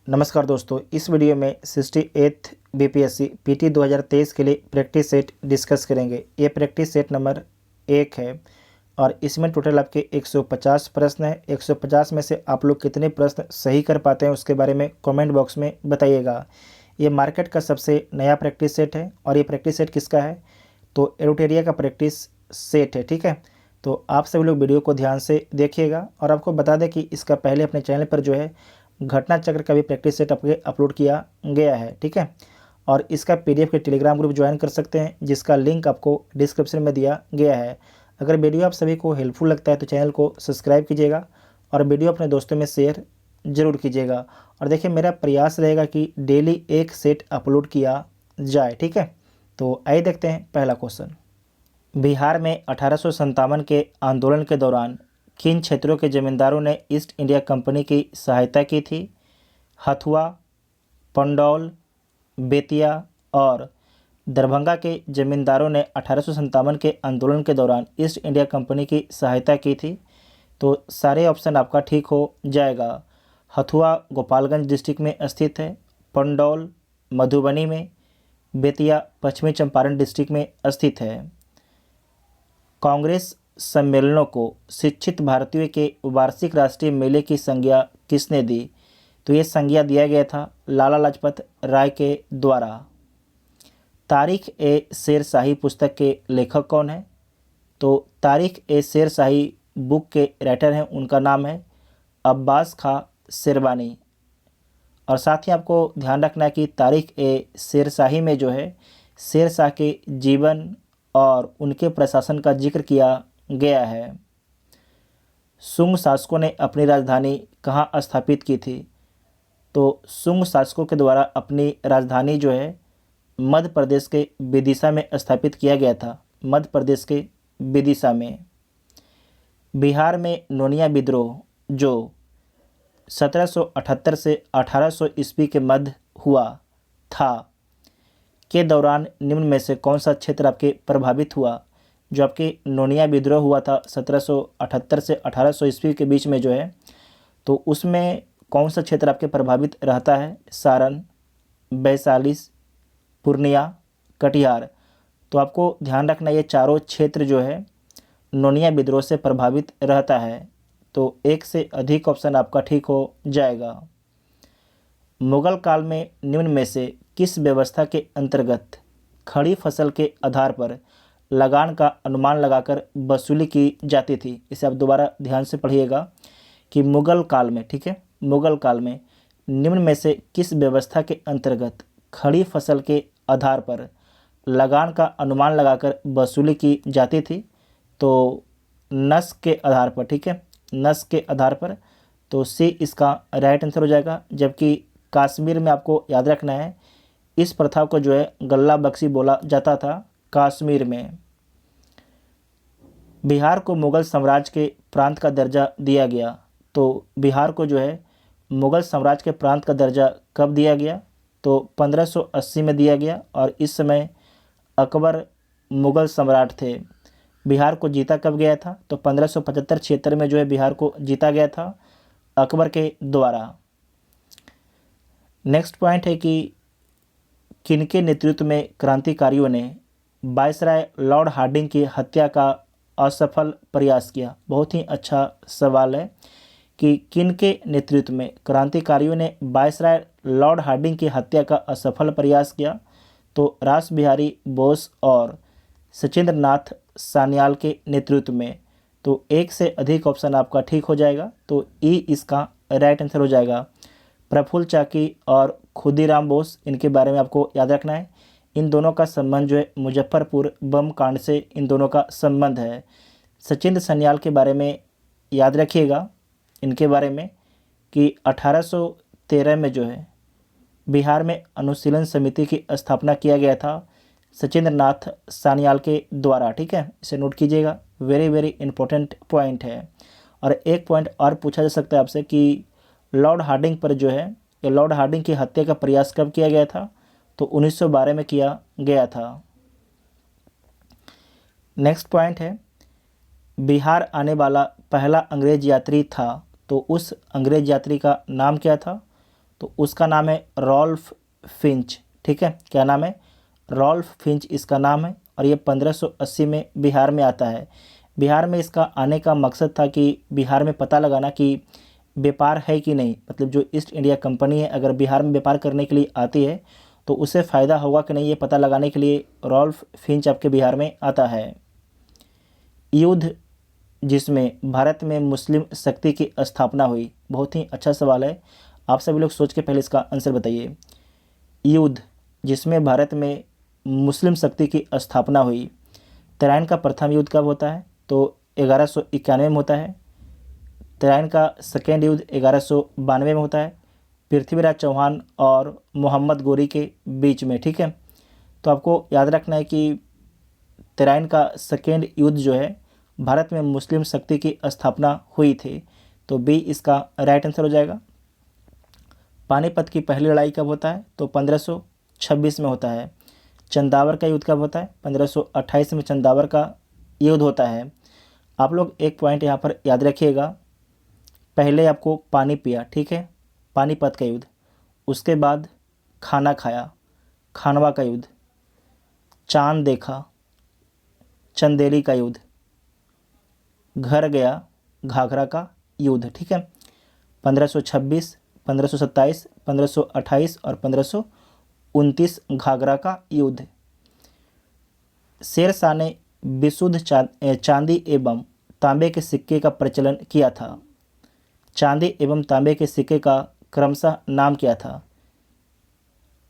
नमस्कार दोस्तों, इस वीडियो में 68th बीपीएससी पीटी 2023 के लिए प्रैक्टिस सेट डिस्कस करेंगे। ये प्रैक्टिस सेट नंबर 1 है और इसमें टोटल आपके 150 प्रश्न हैं। 150 में से आप लोग कितने प्रश्न सही कर पाते हैं उसके बारे में कमेंट बॉक्स में बताइएगा। ये मार्केट का सबसे नया प्रैक्टिस सेट है और ये प्रैक्टिस सेट किसका है? तो एडुटेरिया का प्रैक्टिस सेट है। ठीक है, तो आप सभी लोग वीडियो को ध्यान से देखिएगा। और आपको बता दें कि इसका पहले अपने चैनल पर जो है घटना चक्र का भी प्रैक्टिस सेट आपके अपलोड किया गया है। ठीक है, और इसका पीडीएफ के टेलीग्राम ग्रुप ज्वाइन कर सकते हैं, जिसका लिंक आपको डिस्क्रिप्शन में दिया गया है। अगर वीडियो आप सभी को हेल्पफुल लगता है तो चैनल को सब्सक्राइब कीजिएगा और वीडियो अपने दोस्तों में शेयर जरूर कीजिएगा। और देखिए, मेरा प्रयास रहेगा कि डेली एक सेट अपलोड किया जाए। ठीक है, तो आइए देखते हैं पहला क्वेश्चन। बिहार में 1857 के आंदोलन के दौरान किन क्षेत्रों के जमींदारों ने ईस्ट इंडिया कंपनी की सहायता की थी? हथुआ, पंडौल, बेतिया और दरभंगा के जमींदारों ने 1857 के आंदोलन के दौरान ईस्ट इंडिया कंपनी की सहायता की थी। तो सारे ऑप्शन आपका ठीक हो जाएगा। हथुआ गोपालगंज डिस्ट्रिक्ट में स्थित है, पंडौल मधुबनी में, बेतिया पश्चिमी चंपारण डिस्ट्रिक्ट में स्थित है। कांग्रेस सम्मेलनों को शिक्षित भारतीयों के वार्षिक राष्ट्रीय मेले की संज्ञा किसने दी? तो ये संज्ञा दिया गया था लाला लाजपत राय के द्वारा। तारीख ए शेर शाही पुस्तक के लेखक कौन है? तो तारीख ए शेर शाही बुक के राइटर हैं, उनका नाम है अब्बास खां शेरवानी। और साथ ही आपको ध्यान रखना है कि तारीख ए शेर शाही में जो है शेर शाह के जीवन और उनके प्रशासन का जिक्र किया गया है। शुंग शासकों ने अपनी राजधानी कहाँ स्थापित की थी? तो शुंग शासकों के द्वारा अपनी राजधानी जो है मध्य प्रदेश के विदिशा में स्थापित किया गया था, मध्य प्रदेश के विदिशा में। बिहार में नोनिया विद्रोह जो 1778 से 1800 ईस्वी के मध्य हुआ था के दौरान निम्न में से कौन सा क्षेत्र आपके प्रभावित हुआ? जो आपके नोनिया विद्रोह हुआ था 1778 से 1800 ईस्वी के बीच में जो है, तो उसमें कौन सा क्षेत्र आपके प्रभावित रहता है? सारण, वैशाली, पूर्णिया, कटिहार। तो आपको ध्यान रखना ये चारों क्षेत्र जो है नोनिया विद्रोह से प्रभावित रहता है। तो एक से अधिक ऑप्शन आपका ठीक हो जाएगा। मुगल काल में निम्न में से किस व्यवस्था के अंतर्गत खड़ी फसल के आधार पर लगान का अनुमान लगाकर वसूली की जाती थी? इसे आप दोबारा ध्यान से पढ़िएगा कि मुगल काल में, ठीक है, मुगल काल में निम्न में से किस व्यवस्था के अंतर्गत खड़ी फसल के आधार पर लगान का अनुमान लगाकर वसूली की जाती थी? तो नस्ल के आधार पर, ठीक है, नस्ल के आधार पर। तो सी इसका राइट आंसर हो जाएगा। जबकि कश्मीर में आपको याद रखना है इस प्रथा को जो है गल्ला बख्शी बोला जाता था कश्मीर में। बिहार को मुगल साम्राज्य के प्रांत का दर्जा दिया गया। तो बिहार को जो है मुगल साम्राज्य के प्रांत का दर्जा कब दिया गया? तो 1580 में दिया गया। और इस समय अकबर मुगल सम्राट थे। बिहार को जीता कब गया था? तो 1575-76 में जो है बिहार को जीता गया था अकबर के द्वारा। नेक्स्ट पॉइंट है कि किनके नेतृत्व में क्रांतिकारियों ने वायसराय लॉर्ड हार्डिंग की हत्या का असफल प्रयास किया? बहुत ही अच्छा सवाल है कि किनके नेतृत्व में क्रांतिकारियों ने वायसराय लॉर्ड हार्डिंग की हत्या का असफल प्रयास किया? तो रास बिहारी बोस और सचिंद्र नाथ सान्याल के नेतृत्व में। तो एक से अधिक ऑप्शन आपका ठीक हो जाएगा। तो ई इसका राइट आंसर हो जाएगा। प्रफुल्ल चाकी और खुदीराम बोस, इनके बारे में आपको याद रखना है। इन दोनों का संबंध जो है मुजफ्फरपुर बम कांड से इन दोनों का संबंध है। सचिंद्र सान्याल के बारे में याद रखिएगा, इनके बारे में कि 1813 में जो है बिहार में अनुशीलन समिति की स्थापना किया गया था सचिंद्र नाथ सान्याल के द्वारा। ठीक है, इसे नोट कीजिएगा, वेरी वेरी इंपॉर्टेंट पॉइंट है। और एक पॉइंट और पूछा जा सकता है आपसे कि लॉर्ड हार्डिंग पर जो है, ये लॉर्ड हार्डिंग की हत्या का प्रयास कब किया गया था? तो 1912 में किया गया था। नेक्स्ट पॉइंट है बिहार आने वाला पहला अंग्रेज यात्री था, तो उस अंग्रेज यात्री का नाम क्या था? तो उसका नाम है रॉल्फ फिंच। ठीक है, क्या नाम है? रॉल्फ फिंच इसका नाम है। और ये 1580 में बिहार में आता है। बिहार में इसका आने का मकसद था कि बिहार में पता लगाना कि व्यापार है कि नहीं, मतलब जो ईस्ट इंडिया कंपनी है अगर बिहार में व्यापार करने के लिए आती है तो उसे फ़ायदा होगा कि नहीं, ये पता लगाने के लिए रॉल्फ फिंच आपके बिहार में आता है। युद्ध जिसमें भारत में मुस्लिम शक्ति की स्थापना हुई, बहुत ही अच्छा सवाल है, आप सभी लोग सोच के पहले इसका आंसर बताइए। युद्ध जिसमें भारत में मुस्लिम शक्ति की स्थापना हुई। तराइन का प्रथम युद्ध कब होता है? तो 1191 में होता है। तराइन का सेकेंड युद्ध 1192 में होता है, पृथ्वीराज चौहान और मोहम्मद गोरी के बीच में। ठीक है, तो आपको याद रखना है कि तराइन का सेकेंड युद्ध जो है भारत में मुस्लिम शक्ति की स्थापना हुई थी, तो बी इसका राइट आंसर हो जाएगा। पानीपत की पहली लड़ाई कब होता है? तो 1526 में होता है। चंदावर का युद्ध कब होता है? 1528 में चंदावर का युद्ध होता है। आप लोग एक पॉइंट यहाँ पर याद रखिएगा, पहले आपको पानी पिया, ठीक है, पानीपत का युद्ध, उसके बाद खाना खाया, खानवा का युद्ध, चांद देखा, चंदेरी का युद्ध, घर गया, घाघरा का युद्ध। ठीक है, 1526, 1527, 1528 और 1529 घाघरा का युद्ध। शेर शाह ने विशुद्ध चांदी एवं तांबे के सिक्के का प्रचलन किया था। चांदी एवं तांबे के सिक्के का क्रमशः नाम क्या था?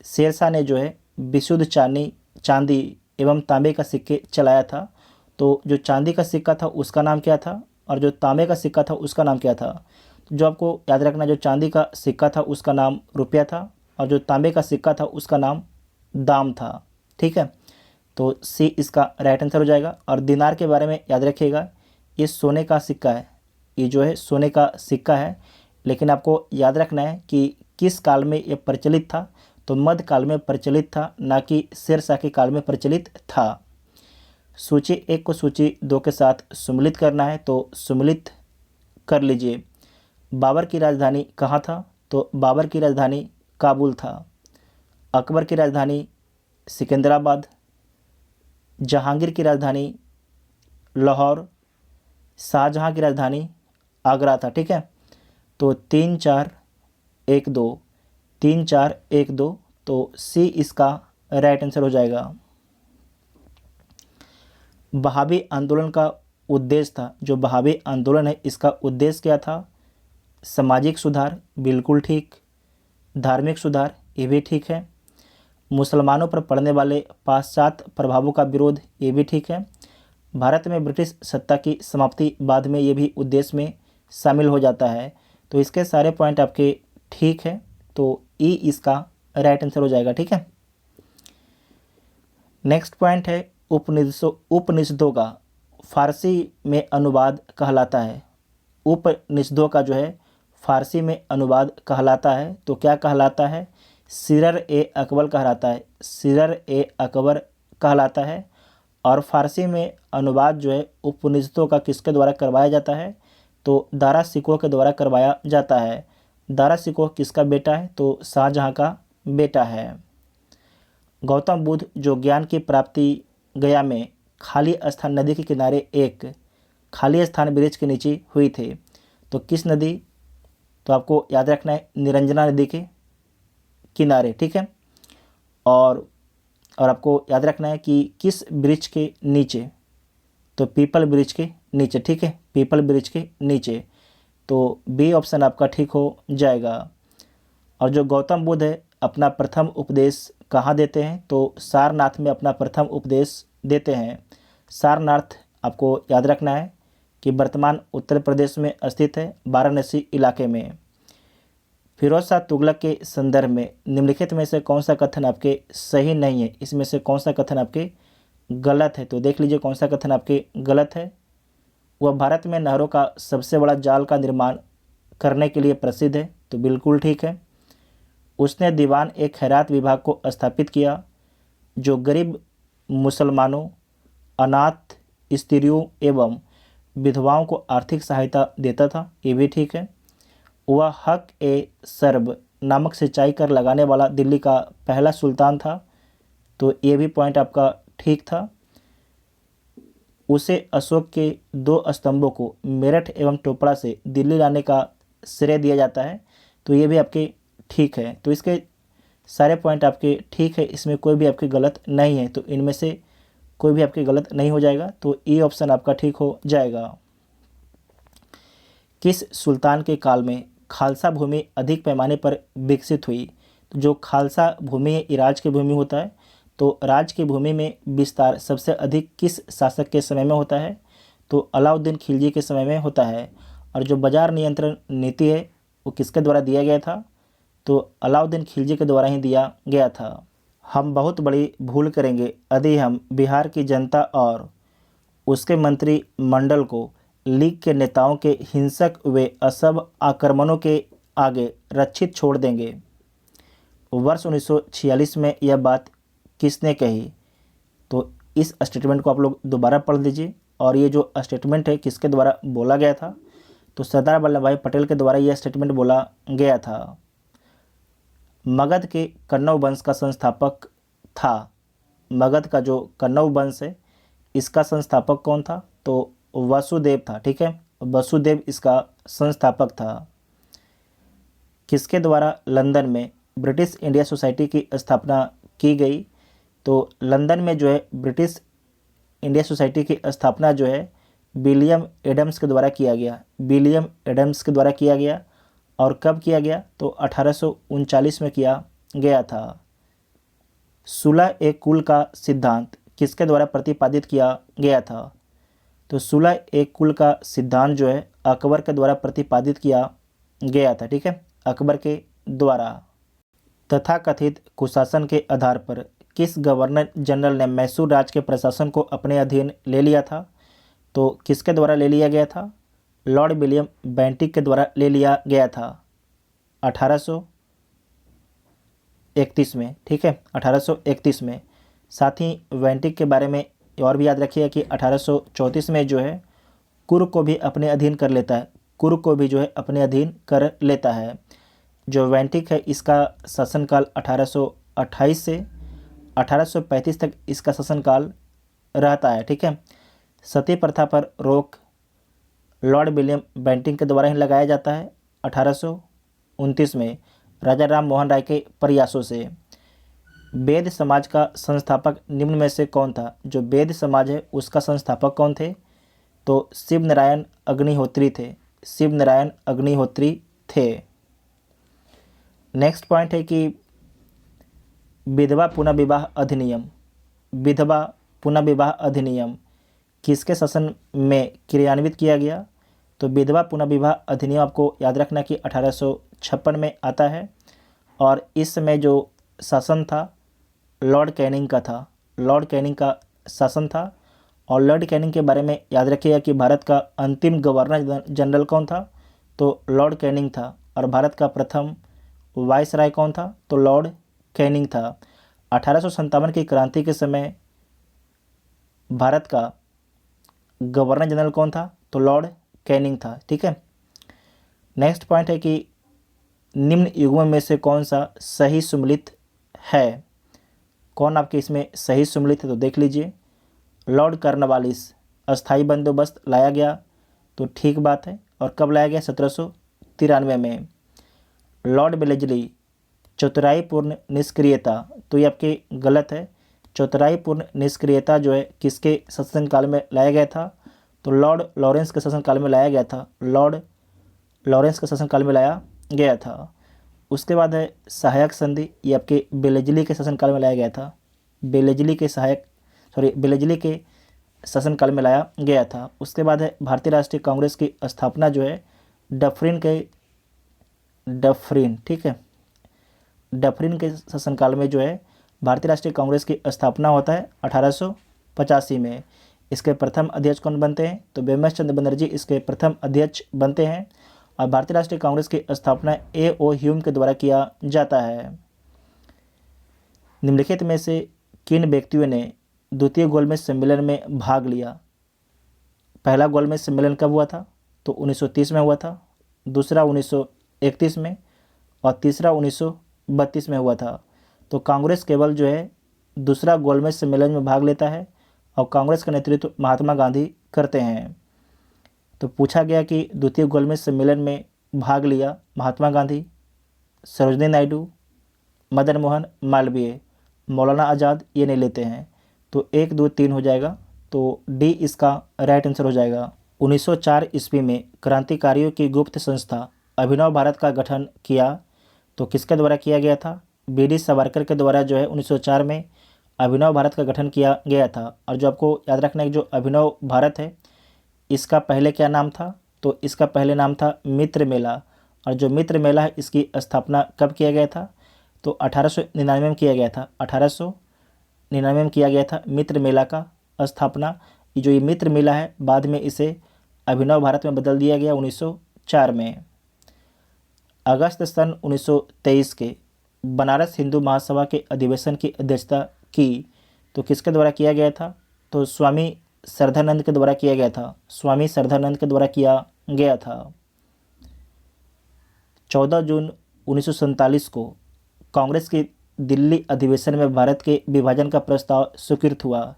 शेर शाह ने जो है विशुद्ध चांदी एवं तांबे का सिक्के चलाया था, तो जो चांदी का सिक्का था उसका नाम क्या था और जो तांबे का सिक्का था उसका नाम क्या था? जो आपको याद रखना, जो चांदी का सिक्का था उसका नाम रुपया था और जो तांबे का सिक्का था उसका नाम दाम था। ठीक है, तो सी इसका राइट आंसर हो जाएगा। और दिनार के बारे में याद रखिएगा, ये सोने का सिक्का है, ये जो है सोने का सिक्का है, लेकिन आपको याद रखना है कि किस काल में ये प्रचलित था, तो मध्यकाल में प्रचलित था, ना कि शेर शाह के काल में प्रचलित था। सूची 1 को सूची 2 के साथ सम्मिलित करना है, तो सम्मिलित कर लीजिए। बाबर की राजधानी कहाँ था? तो बाबर की राजधानी काबुल था। अकबर की राजधानी सिकंदराबाद, जहांगीर की राजधानी लाहौर, शाहजहां की राजधानी आगरा था। ठीक है, तो 3 4 1 2, 3 4 1 2, तो सी इसका राइट आंसर हो जाएगा। बहावी आंदोलन का उद्देश्य था, जो बहावी आंदोलन है इसका उद्देश्य क्या था? सामाजिक सुधार, बिल्कुल ठीक। धार्मिक सुधार, ये भी ठीक है। मुसलमानों पर पड़ने वाले पाश्चात्य प्रभावों का विरोध, ये भी ठीक है। भारत में ब्रिटिश सत्ता की समाप्ति, बाद में ये भी उद्देश्य में शामिल हो जाता है। तो इसके सारे पॉइंट आपके ठीक है, तो ई इसका राइट आंसर हो जाएगा। ठीक है, नेक्स्ट पॉइंट है उपनिषदों का फारसी में अनुवाद कहलाता है। उपनिषदों का जो है फारसी में अनुवाद कहलाता है, तो क्या कहलाता है? सीरर ए अकबर कहलाता है, सीरर ए अकबर कहलाता है। और फारसी में अनुवाद जो है उपनिषदों का किसके द्वारा करवाया जाता है? तो दारा शिकोह के द्वारा करवाया जाता है। दारा शिकोह किसका बेटा है? तो शाहजहां का बेटा है। गौतम बुद्ध जो ज्ञान की प्राप्ति गया में खाली स्थान नदी के किनारे एक खाली स्थान वृक्ष के नीचे हुई थे, तो किस नदी? तो आपको याद रखना है निरंजना नदी के किनारे। ठीक है, और आपको याद रखना है कि किस वृक्ष के नीचे? तो पीपल वृक्ष के नीचे। ठीक है, पीपल वृक्ष के नीचे, तो बी ऑप्शन आपका ठीक हो जाएगा। और जो गौतम बुद्ध है अपना प्रथम उपदेश कहाँ देते हैं? तो सारनाथ में अपना प्रथम उपदेश देते हैं। सारनाथ आपको याद रखना है कि वर्तमान उत्तर प्रदेश में स्थित है, वाराणसी इलाके में। फिरोज शाह तुगलक के संदर्भ में निम्नलिखित में से कौन सा कथन आपके सही नहीं है? इसमें से कौन सा कथन आपके गलत है? तो देख लीजिए कौन सा कथन आपके गलत है। वह भारत में नहरों का सबसे बड़ा जाल का निर्माण करने के लिए प्रसिद्ध है, तो बिल्कुल ठीक है। उसने दीवान ए खैरात विभाग को स्थापित किया, जो गरीब मुसलमानों, अनाथ स्त्रियों एवं विधवाओं को आर्थिक सहायता देता था, ये भी ठीक है। वह हक ए सर्ब नामक सिंचाई कर लगाने वाला दिल्ली का पहला सुल्तान था, तो ये भी पॉइंट आपका ठीक था। उसे अशोक के 2 स्तंभों को मेरठ एवं टोपड़ा से दिल्ली लाने का श्रेय दिया जाता है, तो ये भी आपके ठीक है। तो इसके सारे पॉइंट आपके ठीक है, इसमें कोई भी आपके गलत नहीं है, तो इनमें से कोई भी आपके गलत नहीं हो जाएगा, तो ये ऑप्शन आपका ठीक हो जाएगा। किस सुल्तान के काल में खालसा भूमि अधिक पैमाने पर विकसित हुई? तो जो खालसा भूमि है ये राज की भूमि होता है, तो राज की भूमि में विस्तार सबसे अधिक किस शासक के समय में होता है? तो अलाउद्दीन खिलजी के समय में होता है। और जो बाजार नियंत्रण नीति है वो किसके द्वारा दिया गया था? तो अलाउद्दीन खिलजी के द्वारा ही दिया गया था। हम बहुत बड़ी भूल करेंगे यदि हम बिहार की जनता और उसके मंत्रिमंडल को लीग के नेताओं के हिंसक व असभ आक्रमणों के आगे रक्षित छोड़ देंगे। वर्ष 1946 में यह बात किसने कही? तो इस स्टेटमेंट को आप लोग दोबारा पढ़ लीजिए, और ये जो स्टेटमेंट है किसके द्वारा बोला गया था? तो सरदार वल्लभ भाई पटेल के द्वारा यह स्टेटमेंट बोला गया था। मगध के कण्व वंश का संस्थापक था। मगध का जो कण्व वंश है इसका संस्थापक कौन था? तो वसुदेव था। ठीक है, वसुदेव इसका संस्थापक था। किसके द्वारा लंदन में ब्रिटिश इंडिया सोसाइटी की स्थापना की गई? तो लंदन में जो है ब्रिटिश इंडिया सोसाइटी की स्थापना जो है विलियम एडम्स के द्वारा किया गया। विलियम एडम्स के द्वारा किया गया। और कब किया गया? तो 1839 में किया गया था। सुलह ए कुल का सिद्धांत किसके द्वारा प्रतिपादित किया गया था? तो सुलह ए कुल का सिद्धांत जो है अकबर के द्वारा प्रतिपादित किया गया था। ठीक है, अकबर के द्वारा। तथाकथित कुशासन के आधार पर किस गवर्नर जनरल ने मैसूर राज्य के प्रशासन को अपने अधीन ले लिया था? तो किसके द्वारा ले लिया गया था? लॉर्ड विलियम बेंटिक के द्वारा ले लिया गया था 1831 में। ठीक है, 1831 में। साथ ही बेंटिक के बारे में और भी याद रखिएगा कि 1834 में जो है कुर्ग को भी अपने अधीन कर लेता है। कुर्ग को भी जो है अपने अधीन कर लेता है। जो वेंटिक है इसका शासनकाल 1828 से 1835 तक इसका शासनकाल रहता है। ठीक है, सती प्रथा पर रोक लॉर्ड विलियम बेंटिक के द्वारा ही लगाया जाता है 1829 में राजा राम मोहन राय के प्रयासों से। वेद समाज का संस्थापक निम्न में से कौन था? जो वेद समाज है उसका संस्थापक कौन थे? तो शिव नारायण अग्निहोत्री थे। शिव नारायण अग्निहोत्री थे। नेक्स्ट पॉइंट है कि विधवा पुनर्विवाह अधिनियम, विधवा पुनर्विवाह अधिनियम किसके शासन में क्रियान्वित किया गया? तो विधवा पुनर्विवाह अधिनियम आपको याद रखना कि 1856 में आता है, और इस समय जो शासन था लॉर्ड कैनिंग का था। लॉर्ड कैनिंग का शासन था। और लॉर्ड कैनिंग के बारे में याद रखिएगा कि भारत का अंतिम गवर्नर जनरल कौन था? तो लॉर्ड कैनिंग था। और भारत का प्रथम वाइसराय कौन था? तो लॉर्ड कैनिंग था। 1857 की क्रांति के समय भारत का गवर्नर जनरल कौन था? तो लॉर्ड कैनिंग था। ठीक है, नेक्स्ट पॉइंट है कि निम्न युग्मों में से कौन सा सही सुमेलित है? कौन आपके इसमें सही सुमेलित है? तो देख लीजिए। लॉर्ड कॉर्नवालिस अस्थाई बंदोबस्त लाया गया, तो ठीक बात है। और कब लाया गया? 1793 में। लॉर्ड वेलेस्ली चौतराईपूर्ण निष्क्रियता, तो ये आपके गलत है। चौतराईपूर्ण निष्क्रियता जो है किसके शासनकाल में लाया गया था? तो लॉर्ड लॉरेंस के शासनकाल में लाया गया था। लॉर्ड लॉरेंस के शासनकाल में लाया गया था। उसके बाद है सहायक संधि, ये आपके वेलेस्ली के शासनकाल में लाया गया था। वेलेस्ली के शासनकाल में लाया गया था। उसके बाद है भारतीय राष्ट्रीय कांग्रेस की स्थापना जो है डफरिन, ठीक है, डफरिन के शासनकाल में जो है भारतीय राष्ट्रीय कांग्रेस की स्थापना होता है 1885 में। इसके प्रथम अध्यक्ष कौन बनते हैं? तो बेमस चंद्र बनर्जी इसके प्रथम अध्यक्ष बनते हैं। और भारतीय राष्ट्रीय कांग्रेस की स्थापना A.O. ह्यूम के द्वारा किया जाता है। निम्नलिखित में से किन व्यक्तियों ने द्वितीय गोलमेज सम्मेलन में भाग लिया? पहला गोलमेज सम्मेलन कब हुआ था? तो 1930 में हुआ था। दूसरा 1931 में, और तीसरा 1932 में हुआ था। तो कांग्रेस केवल जो है दूसरा गोलमेज सम्मेलन में भाग लेता है और कांग्रेस का नेतृत्व महात्मा गांधी करते हैं। तो पूछा गया कि द्वितीय गोलमेज सम्मेलन में भाग लिया महात्मा गांधी, सरोजिनी नायडू, मदन मोहन मालवीय, मौलाना आज़ाद ये नहीं लेते हैं। तो 1, 2, 3 हो जाएगा, तो डी इसका राइट आंसर हो जाएगा। 1904 ईस्वी में क्रांतिकारियों की गुप्त संस्था अभिनव भारत का गठन किया। तो किसके द्वारा किया गया था? बी.डी. सावरकर के द्वारा जो है 1904 में अभिनव भारत का गठन किया गया था। और जो आपको याद रखना है कि जो अभिनव भारत है इसका पहले क्या नाम था? तो इसका पहले नाम था मित्र मेला। और जो मित्र मेला है इसकी स्थापना कब किया गया था? तो 1899 में किया गया था। 1899 में किया गया था मित्र मेला का स्थापना। जो ये मित्र मेला है बाद में इसे अभिनव भारत में बदल दिया गया 1904 में। अगस्त सन 1923 के बनारस हिंदू महासभा के अधिवेशन की अध्यक्षता की तो किसके द्वारा किया गया था? तो स्वामी श्रद्धानंद के द्वारा किया गया था। स्वामी श्रद्धानंद के द्वारा किया गया था। 14 जून 1947 को कांग्रेस के दिल्ली अधिवेशन में भारत के विभाजन का प्रस्ताव स्वीकृत हुआ।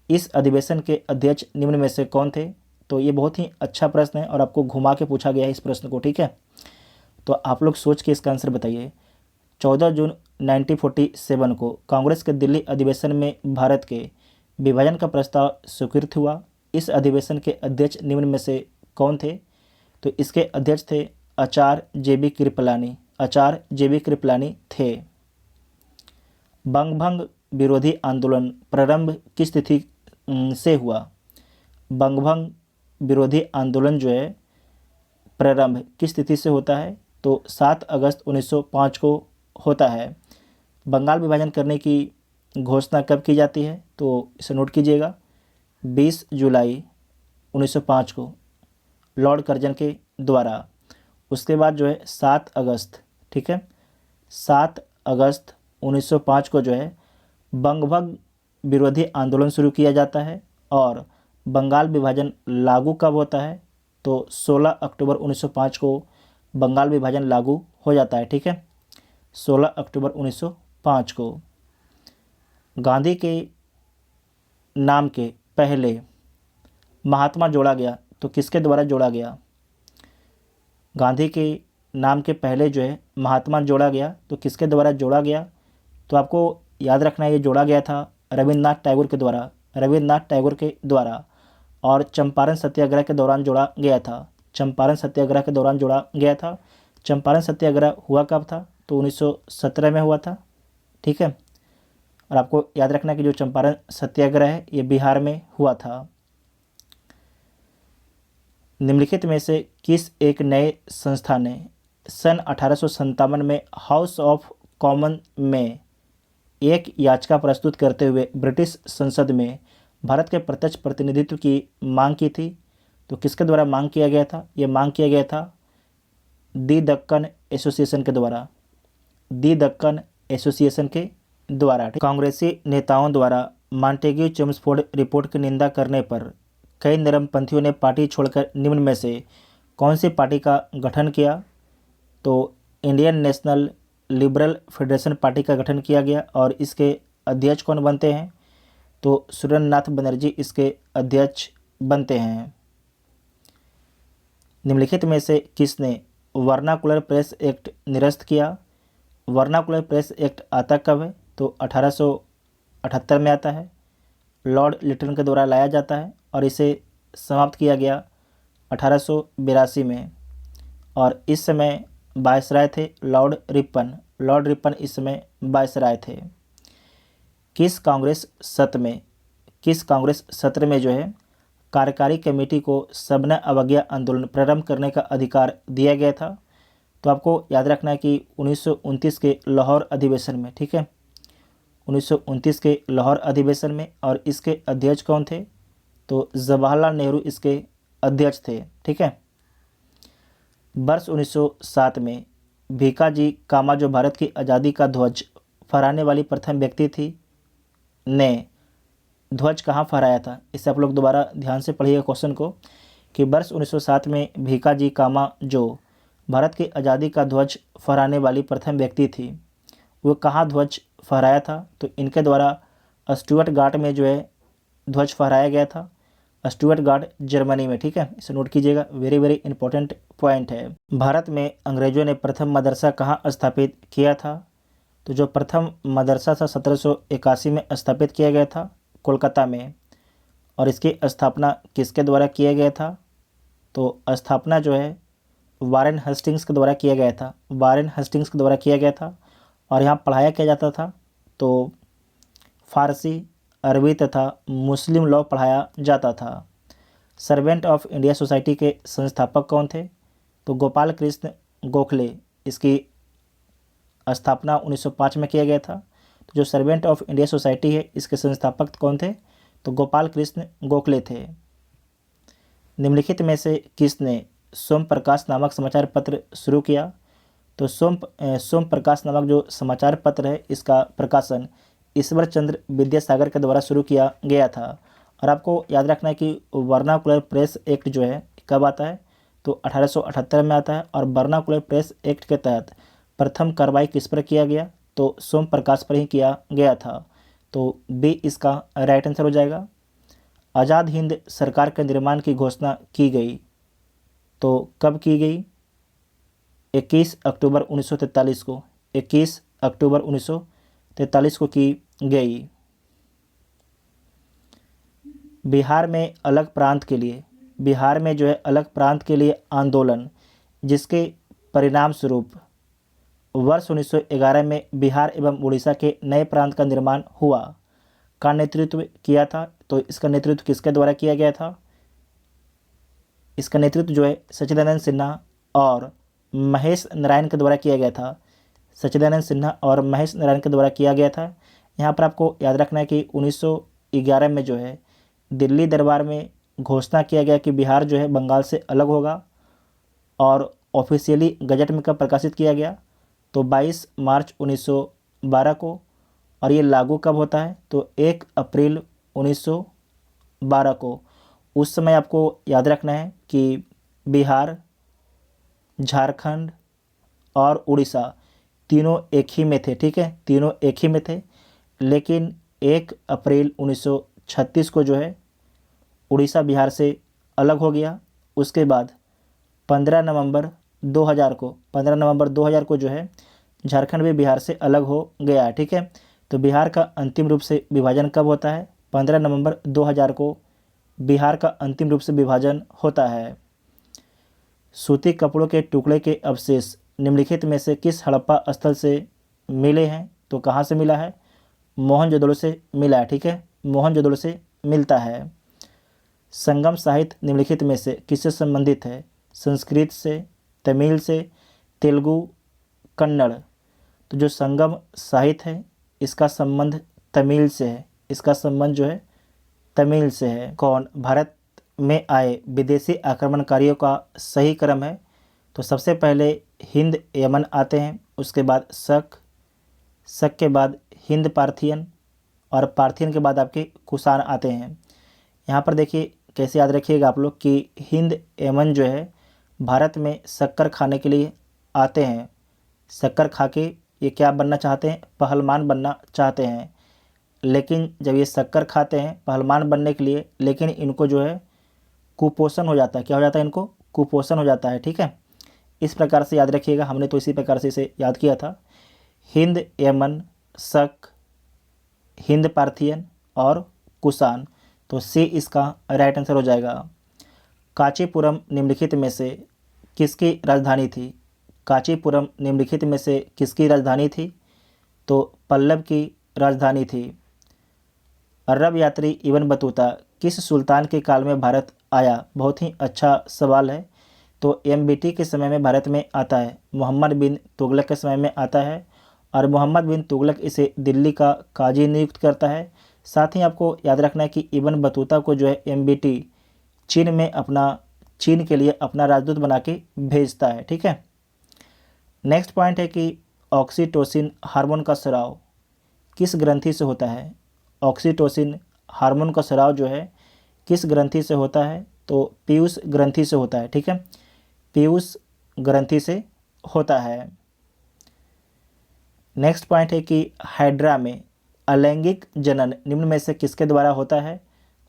इस अधिवेशन के अध्यक्ष निम्न में से कौन थे? तो ये बहुत ही अच्छा प्रश्न है और आपको घुमा के पूछा गया है इस प्रश्न को, ठीक है। तो आप लोग सोच के इसका आंसर बताइए। 14 जून 1947 को कांग्रेस के दिल्ली अधिवेशन में भारत के विभाजन का प्रस्ताव स्वीकृत हुआ। इस अधिवेशन के अध्यक्ष निम्न में से कौन थे? तो इसके अध्यक्ष थे आचार्य जे.बी. कृपलानी। आचार्य जे.बी. कृपलानी थे। बंगभंग विरोधी आंदोलन प्रारंभ किस तिथि से हुआ? बंगभंग विरोधी आंदोलन जो है प्रारंभ किस तिथि से होता है? तो 7 अगस्त 1905 को होता है। बंगाल विभाजन करने की घोषणा कब की जाती है? तो इसे नोट कीजिएगा, 20 जुलाई 1905 को लॉर्ड कर्जन के द्वारा। उसके बाद जो है 7 अगस्त, ठीक है, 7 अगस्त 1905 को जो है बंगभंग विरोधी आंदोलन शुरू किया जाता है। और बंगाल विभाजन लागू कब होता है? तो 16 अक्टूबर 1905 को बंगाल विभाजन लागू हो जाता है, ठीक है, 16 अक्टूबर 1905 को। गांधी के नाम के पहले महात्मा जोड़ा गया तो किसके द्वारा जोड़ा गया? गांधी के नाम के पहले जो है महात्मा जोड़ा गया तो किसके द्वारा जोड़ा गया? तो आपको याद रखना है ये जोड़ा गया था रविन्द्रनाथ टैगोर के द्वारा। रविन्द्रनाथ टैगोर के द्वारा। और चंपारण सत्याग्रह के दौरान जोड़ा गया था। चंपारण सत्याग्रह के दौरान जोड़ा गया था। चंपारण सत्याग्रह हुआ कब था? तो 1917 में हुआ था, ठीक है। और आपको याद रखना है कि जो चंपारण सत्याग्रह है ये बिहार में हुआ था। निम्नलिखित में से किस एक नए संस्था ने सन 1857 में हाउस ऑफ कॉमन में एक याचिका प्रस्तुत करते हुए ब्रिटिश संसद में भारत के प्रत्यक्ष प्रतिनिधित्व की मांग की थी? तो किसके द्वारा मांग किया गया था? ये मांग किया गया था दी दक्कन एसोसिएशन के द्वारा। दी दक्कन एसोसिएशन के द्वारा। कांग्रेसी नेताओं द्वारा मॉन्टेग्यू चेम्सफोर्ड रिपोर्ट की निंदा करने पर कई नरमपंथियों ने पार्टी छोड़कर निम्न में से कौन सी पार्टी का गठन किया? तो Indian national liberal federation party का गठन किया गया। और इसके अध्यक्ष कौन बनते हैं? तो सुरेंद्रनाथ बनर्जी इसके अध्यक्ष बनते हैं। निम्नलिखित में से किसने वर्नाकुलर प्रेस एक्ट निरस्त किया? वर्नाकुलर प्रेस एक्ट आता कब है? तो 1878 में आता है। लॉर्ड लिटन के द्वारा लाया जाता है और इसे समाप्त किया गया 1882 में। और इस समय वायसराय थे लॉर्ड रिपन। लॉर्ड रिपन इस समय वायसराय थे। किस कांग्रेस सत्र में जो है कार्यकारी कमेटी को सबने अवज्ञा आंदोलन प्रारंभ करने का अधिकार दिया गया था? तो आपको याद रखना है कि 1929 के लाहौर अधिवेशन में, ठीक है, 1929 के लाहौर अधिवेशन में। और इसके अध्यक्ष कौन थे? तो जवाहरलाल नेहरू इसके अध्यक्ष थे, ठीक है। वर्ष 1907 में भीकाजी कामा जो भारत की आज़ादी का ध्वज फहराने वाली प्रथम व्यक्ति थी, ने ध्वज कहाँ फहराया था? इससे आप लोग दोबारा ध्यान से पढ़िएगा क्वेश्चन को कि वर्ष 1907 में भीकाजी कामा जो भारत की आज़ादी का ध्वज फहराने वाली प्रथम व्यक्ति थी। वो कहाँ ध्वज फहराया था? तो इनके द्वारा स्टुअर्ट गार्ड में जो है ध्वज फहराया गया था, स्टुअर्ट गार्ड जर्मनी में। ठीक है, इसे नोट कीजिएगा, वेरी वेरी इंपॉर्टेंट पॉइंट है। भारत में अंग्रेजों ने प्रथम मदरसा कहाँ स्थापित किया था? तो जो प्रथम मदरसा था 1781 में स्थापित किया गया था कोलकाता में। और इसकी स्थापना किसके द्वारा किया गया था? तो स्थापना जो है वारेन हेस्टिंग्स के द्वारा किया गया था, वारेन हेस्टिंग्स के द्वारा किया गया था। और यहाँ पढ़ाया क्या जाता था? तो फारसी, अरबी तथा मुस्लिम लॉ पढ़ाया जाता था। सर्वेंट ऑफ इंडिया सोसाइटी के संस्थापक कौन थे? तो गोपाल कृष्ण गोखले। इसकी स्थापना 1905 में किया गया था। तो जो सर्वेंट ऑफ इंडिया सोसाइटी है इसके संस्थापक कौन थे? तो गोपाल कृष्ण गोखले थे। निम्नलिखित में से किसने सोम प्रकाश नामक समाचार पत्र शुरू किया? तो सोम प्रकाश नामक जो समाचार पत्र है इसका प्रकाशन ईश्वर चंद्र विद्यासागर के द्वारा शुरू किया गया था। और आपको याद रखना है कि वर्नाकुलर प्रेस एक्ट जो है कब आता है? तो 1878 में आता है। और वर्नाकुलर प्रेस एक्ट के तहत प्रथम कार्रवाई किस पर किया गया? तो सोम प्रकाश पर ही किया गया था। तो बी इसका राइट आंसर हो जाएगा। आज़ाद हिंद सरकार के निर्माण की घोषणा की गई, तो कब की गई? 21 अक्टूबर 1943 को, 21 अक्टूबर 1943 को की गई। बिहार में अलग प्रांत के लिए, बिहार में जो है अलग प्रांत के लिए आंदोलन, जिसके परिणाम स्वरूप वर्ष 1911 में बिहार एवं उड़ीसा के नए प्रांत का निर्माण हुआ, का नेतृत्व किया था। तो इसका नेतृत्व किसके द्वारा किया गया था? इसका नेतृत्व जो है सच्चिदानंद सिन्हा और महेश नारायण के द्वारा किया गया था। सच्चिदानंद सिन्हा और महेश नारायण के द्वारा किया गया था। यहाँ पर आपको याद रखना है कि 1911 में जो है दिल्ली दरबार में घोषणा किया गया कि बिहार जो है बंगाल से अलग होगा। और ऑफिशियली गजट में कब प्रकाशित किया गया? तो 22 मार्च 1912 को। और ये लागू कब होता है? तो 1 अप्रैल 1912 को। उस समय आपको याद रखना है कि बिहार, झारखंड और उड़ीसा तीनों एक ही में थे। ठीक है, तीनों एक ही में थे। लेकिन 1 अप्रैल 1936 को जो है उड़ीसा बिहार से अलग हो गया। उसके बाद 15 नवंबर 2000 को जो है झारखंड भी बिहार से अलग हो गया। ठीक है, तो बिहार का अंतिम रूप से विभाजन कब होता है? 15 नवंबर 2000 को बिहार का अंतिम रूप से विभाजन होता है। सूती कपड़ों के टुकड़े के अवशेष निम्नलिखित में से किस हड़प्पा स्थल से मिले हैं? तो कहाँ से मिला है? मोहनजोदड़ो से मिला है। ठीक है, मोहनजोदड़ो से मिलता है। संगम साहित्य निम्नलिखित में से किससे संबंधित है? संस्कृत से, तमिल से, तेलुगु, कन्नड़। तो जो संगम साहित्य है इसका संबंध तमिल से है, इसका संबंध जो है तमिल से है। कौन भारत में आए विदेशी आक्रमणकारियों का सही क्रम है? तो सबसे पहले हिंद यमन आते हैं, उसके बाद शक, शक के बाद हिंद पार्थियन, और पार्थियन के बाद आपके कुषाण आते हैं। यहाँ पर देखिए कैसे याद रखिएगा आप लोग कि हिंद यमन जो है भारत में शक्कर खाने के लिए आते हैं। शक्कर खा के ये क्या बनना चाहते हैं? पहलवान बनना चाहते हैं। लेकिन जब ये शक्कर खाते हैं पहलवान बनने के लिए, लेकिन इनको जो है कुपोषण हो जाता है। क्या हो जाता है? इनको कुपोषण हो जाता है। ठीक है, इस प्रकार से याद रखिएगा, हमने तो इसी प्रकार से इसे याद किया था। हिंद यमन, शक, हिंद पार्थियन और कुषाण। तो सी इसका राइट आंसर हो जाएगा। कांचीपुरम निम्नलिखित में से किसकी राजधानी थी? कांचीपुरम निम्नलिखित में से किसकी राजधानी थी? तो पल्लव की राजधानी थी। अरब यात्री इब्न बतूता किस सुल्तान के काल में भारत आया? बहुत ही अच्छा सवाल है। तो एमबीटी के समय में भारत में आता है, मोहम्मद बिन तुगलक के समय में आता है। और मोहम्मद बिन तुगलक इसे दिल्ली का काजी नियुक्त करता है। साथ ही आपको याद रखना है कि इब्न बतूता को जो है एमबीटी चीन में चीन के लिए अपना राजदूत बना के भेजता है। ठीक है, नेक्स्ट पॉइंट है कि ऑक्सीटोसिन हार्मोन का स्राव किस ग्रंथि से होता है? ऑक्सीटोसिन हार्मोन का स्राव जो है किस ग्रंथि से होता है? तो पीयूष ग्रंथि से होता है। ठीक है, पीयूष ग्रंथि से होता है। नेक्स्ट पॉइंट है कि हाइड्रा में अलैंगिक जनन निम्न में से किसके द्वारा होता है?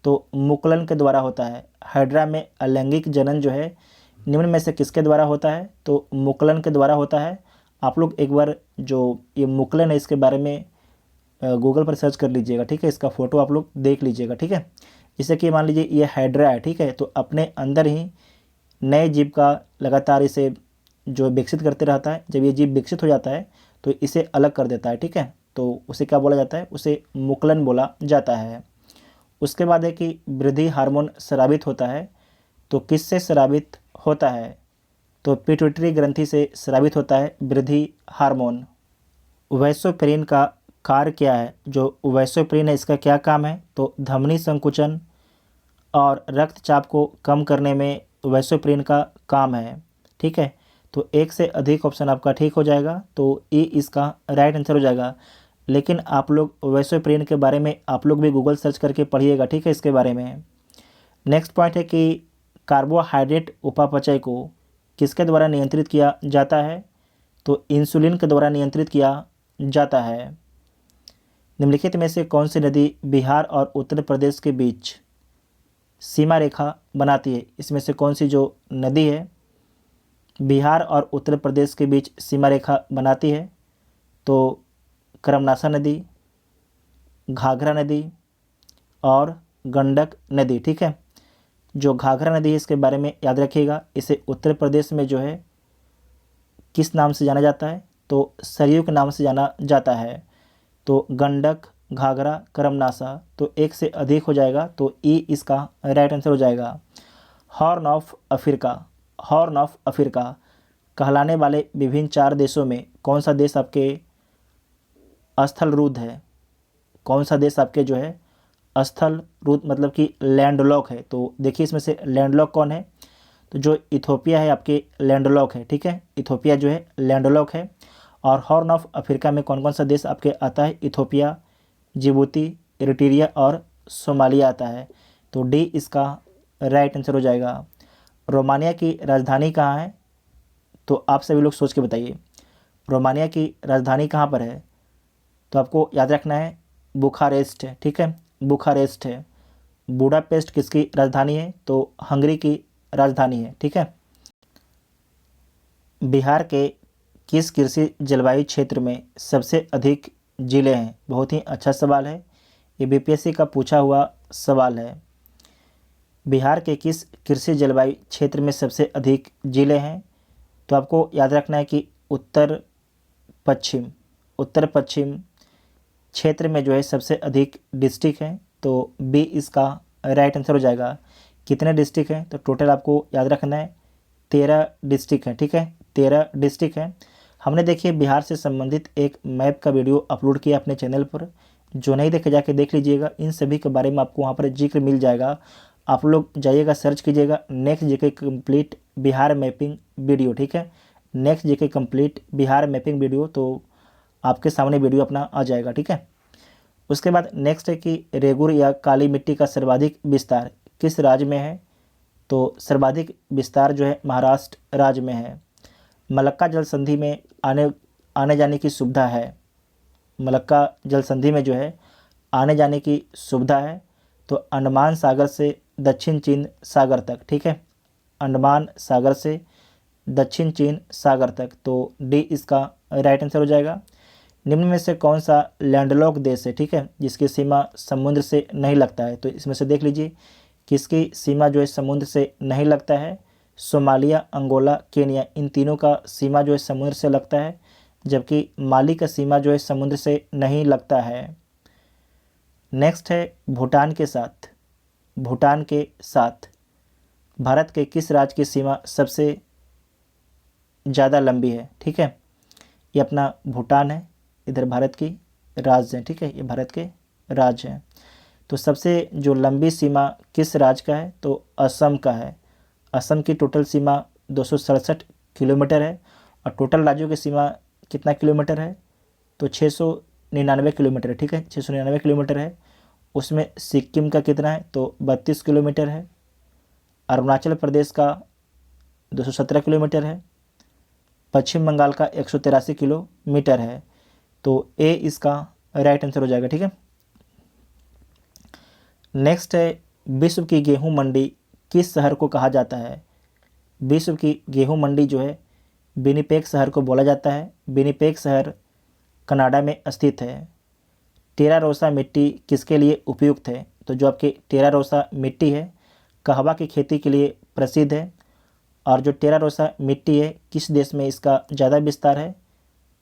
तो मुकुलन के द्वारा होता है। हाइड्रा में अलैंगिक जनन जो है निम्न में से किसके द्वारा होता है? तो मुकुलन के द्वारा होता है। आप लोग एक बार जो ये मुकुलन है इसके बारे में गूगल पर सर्च कर लीजिएगा, ठीक है। इसका फ़ोटो आप लोग देख लीजिएगा, ठीक है। जैसे कि मान लीजिए ये हाइड्रा है, ठीक है, तो अपने अंदर ही नए जीव का लगातार इसे जो विकसित करते रहता है। जब ये जीव विकसित हो जाता है तो इसे अलग कर देता है, ठीक है। तो उसे क्या बोला जाता है? उसे मुकुलन बोला जाता है। उसके बाद है कि वृद्धि हार्मोन स्रावित होता है। तो किससे स्रावित होता है? तो पिट्यूटरी ग्रंथि से स्रावित होता है वृद्धि हार्मोन। वैसोप्रेन का कार्य क्या है? जो वैसोप्रेन है इसका क्या काम है? तो धमनी संकुचन और रक्तचाप को कम करने में वैसोप्रेन का काम है, ठीक है। तो एक से अधिक ऑप्शन आपका ठीक हो जाएगा, तो ए इसका राइट आंसर हो जाएगा। लेकिन आप लोग वैसोप्रेन के बारे में आप लोग भी गूगल सर्च करके पढ़िएगा, ठीक है, इसके बारे में। नेक्स्ट पॉइंट है कि कार्बोहाइड्रेट उपापचय को किसके द्वारा नियंत्रित किया जाता है? तो इंसुलिन के द्वारा नियंत्रित किया जाता है। निम्नलिखित में से कौन सी नदी बिहार और उत्तर प्रदेश के बीच सीमा रेखा बनाती है? इसमें से कौन सी जो नदी है बिहार और उत्तर प्रदेश के बीच सीमा रेखा बनाती है? तो करमनासा नदी, घाघरा नदी और गंडक नदी, ठीक है। जो घाघरा नदी है इसके बारे में याद रखिएगा। इसे उत्तर प्रदेश में जो है किस नाम से जाना जाता है? तो सरयू के नाम से जाना जाता है। तो गंडक, घाघरा, करमनासा, तो एक से अधिक हो जाएगा, तो ई इसका राइट आंसर हो जाएगा। Horn of Africa, horn of Africa कहलाने वाले विभिन्न 4 देशों में कौन सा देश आपके स्थल रुद्ध है? कौन सा देश आपके जो है स्थल रुद्ध मतलब कि लैंडलॉक है? तो देखिए इसमें से लैंडलॉक कौन है? तो जो इथोपिया है आपके लैंडलॉक है, ठीक है। इथोपिया जो है लैंडलॉक है। और हॉर्न ऑफ अफ्रीका में कौन कौन सा देश आपके आता है? इथोपिया, जिबूती, इरिट्रिया और सोमालिया आता है। तो डी इसका राइट आंसर हो जाएगा। रोमानिया की राजधानी कहाँ है? तो आप सभी लोग सोच के बताइए, रोमानिया की राजधानी कहाँ पर है? तो आपको याद रखना है बुखारेस्ट है, ठीक है, बुखारेस्ट है। बुडापेस्ट किसकी राजधानी है? तो हंगरी की राजधानी है, ठीक है। बिहार के किस कृषि जलवायु क्षेत्र में सबसे अधिक जिले हैं? बहुत ही अच्छा सवाल है, ये बीपीएससी का पूछा हुआ सवाल है। बिहार के किस कृषि जलवायु क्षेत्र में सबसे अधिक जिले हैं? तो आपको याद रखना है कि उत्तर पश्चिम क्षेत्र में जो है सबसे अधिक डिस्ट्रिक्ट हैं। तो बी इसका राइट आंसर हो जाएगा। कितने डिस्ट्रिक्ट हैं? तो टोटल आपको याद रखना है 13 डिस्ट्रिक्ट हैं, ठीक है, 13 डिस्ट्रिक्ट हैं। हमने देखिए बिहार से संबंधित एक मैप का वीडियो अपलोड किया अपने चैनल पर, जो नहीं देखे जाके देख लीजिएगा। इन सभी के बारे में आपको वहाँ पर जिक्र मिल जाएगा। आप लोग जाइएगा, सर्च कीजिएगा next GK complete Bihar mapping video, ठीक है, next GK complete Bihar mapping video, तो आपके सामने वीडियो अपना आ जाएगा, ठीक है। उसके बाद नेक्स्ट है कि रेगुर या काली मिट्टी का सर्वाधिक विस्तार किस राज्य में है? तो सर्वाधिक विस्तार जो है महाराष्ट्र राज्य में है। मलक्का जल संधि में आने जाने की सुविधा है। मलक्का जल संधि में जो है आने जाने की सुविधा है। तो अंडमान सागर से दक्षिण चीन सागर तक, ठीक है, अंडमान सागर से दक्षिण चीन सागर तक। तो डी इसका राइट आंसर हो जाएगा। निम्न में से कौन सा लैंडलॉक देश है, ठीक है, जिसकी सीमा समुद्र से नहीं लगता है? तो इसमें से देख लीजिए किसकी सीमा जो है समुद्र से नहीं लगता है। सोमालिया, अंगोला, केनिया, इन तीनों का सीमा जो है समुद्र से लगता है, जबकि माली का सीमा जो है समुद्र से नहीं लगता है। नेक्स्ट है भूटान के साथ भारत के किस राज्य की सीमा सबसे ज़्यादा लंबी है? ठीक है, ये अपना भूटान है, इधर भारत की राज्य है, ठीक है, ये भारत के राज्य हैं। तो सबसे जो लंबी सीमा किस राज्य का है? तो असम का है। असम की टोटल सीमा 267 किलोमीटर है और टोटल राज्यों की सीमा कितना किलोमीटर है? तो 699 किलोमीटर है, ठीक है, 699 किलोमीटर है। उसमें सिक्किम का कितना है? तो 32 किलोमीटर है। अरुणाचल प्रदेश का 217 किलोमीटर है। पश्चिम बंगाल का 183 किलोमीटर है। तो ए इसका राइट आंसर हो जाएगा। ठीक है, नेक्स्ट है, विश्व की गेहूं मंडी किस शहर को कहा जाता है? विश्व की गेहूं मंडी जो है विनिपेग शहर को बोला जाता है। विनिपेग शहर कनाडा में स्थित है। टेरा रोसा मिट्टी किसके लिए उपयुक्त है? तो जो आपकी टेरा रोसा मिट्टी है कहवा की खेती के लिए प्रसिद्ध है। और जो टेरा रोसा मिट्टी है किस देश में इसका ज़्यादा विस्तार है?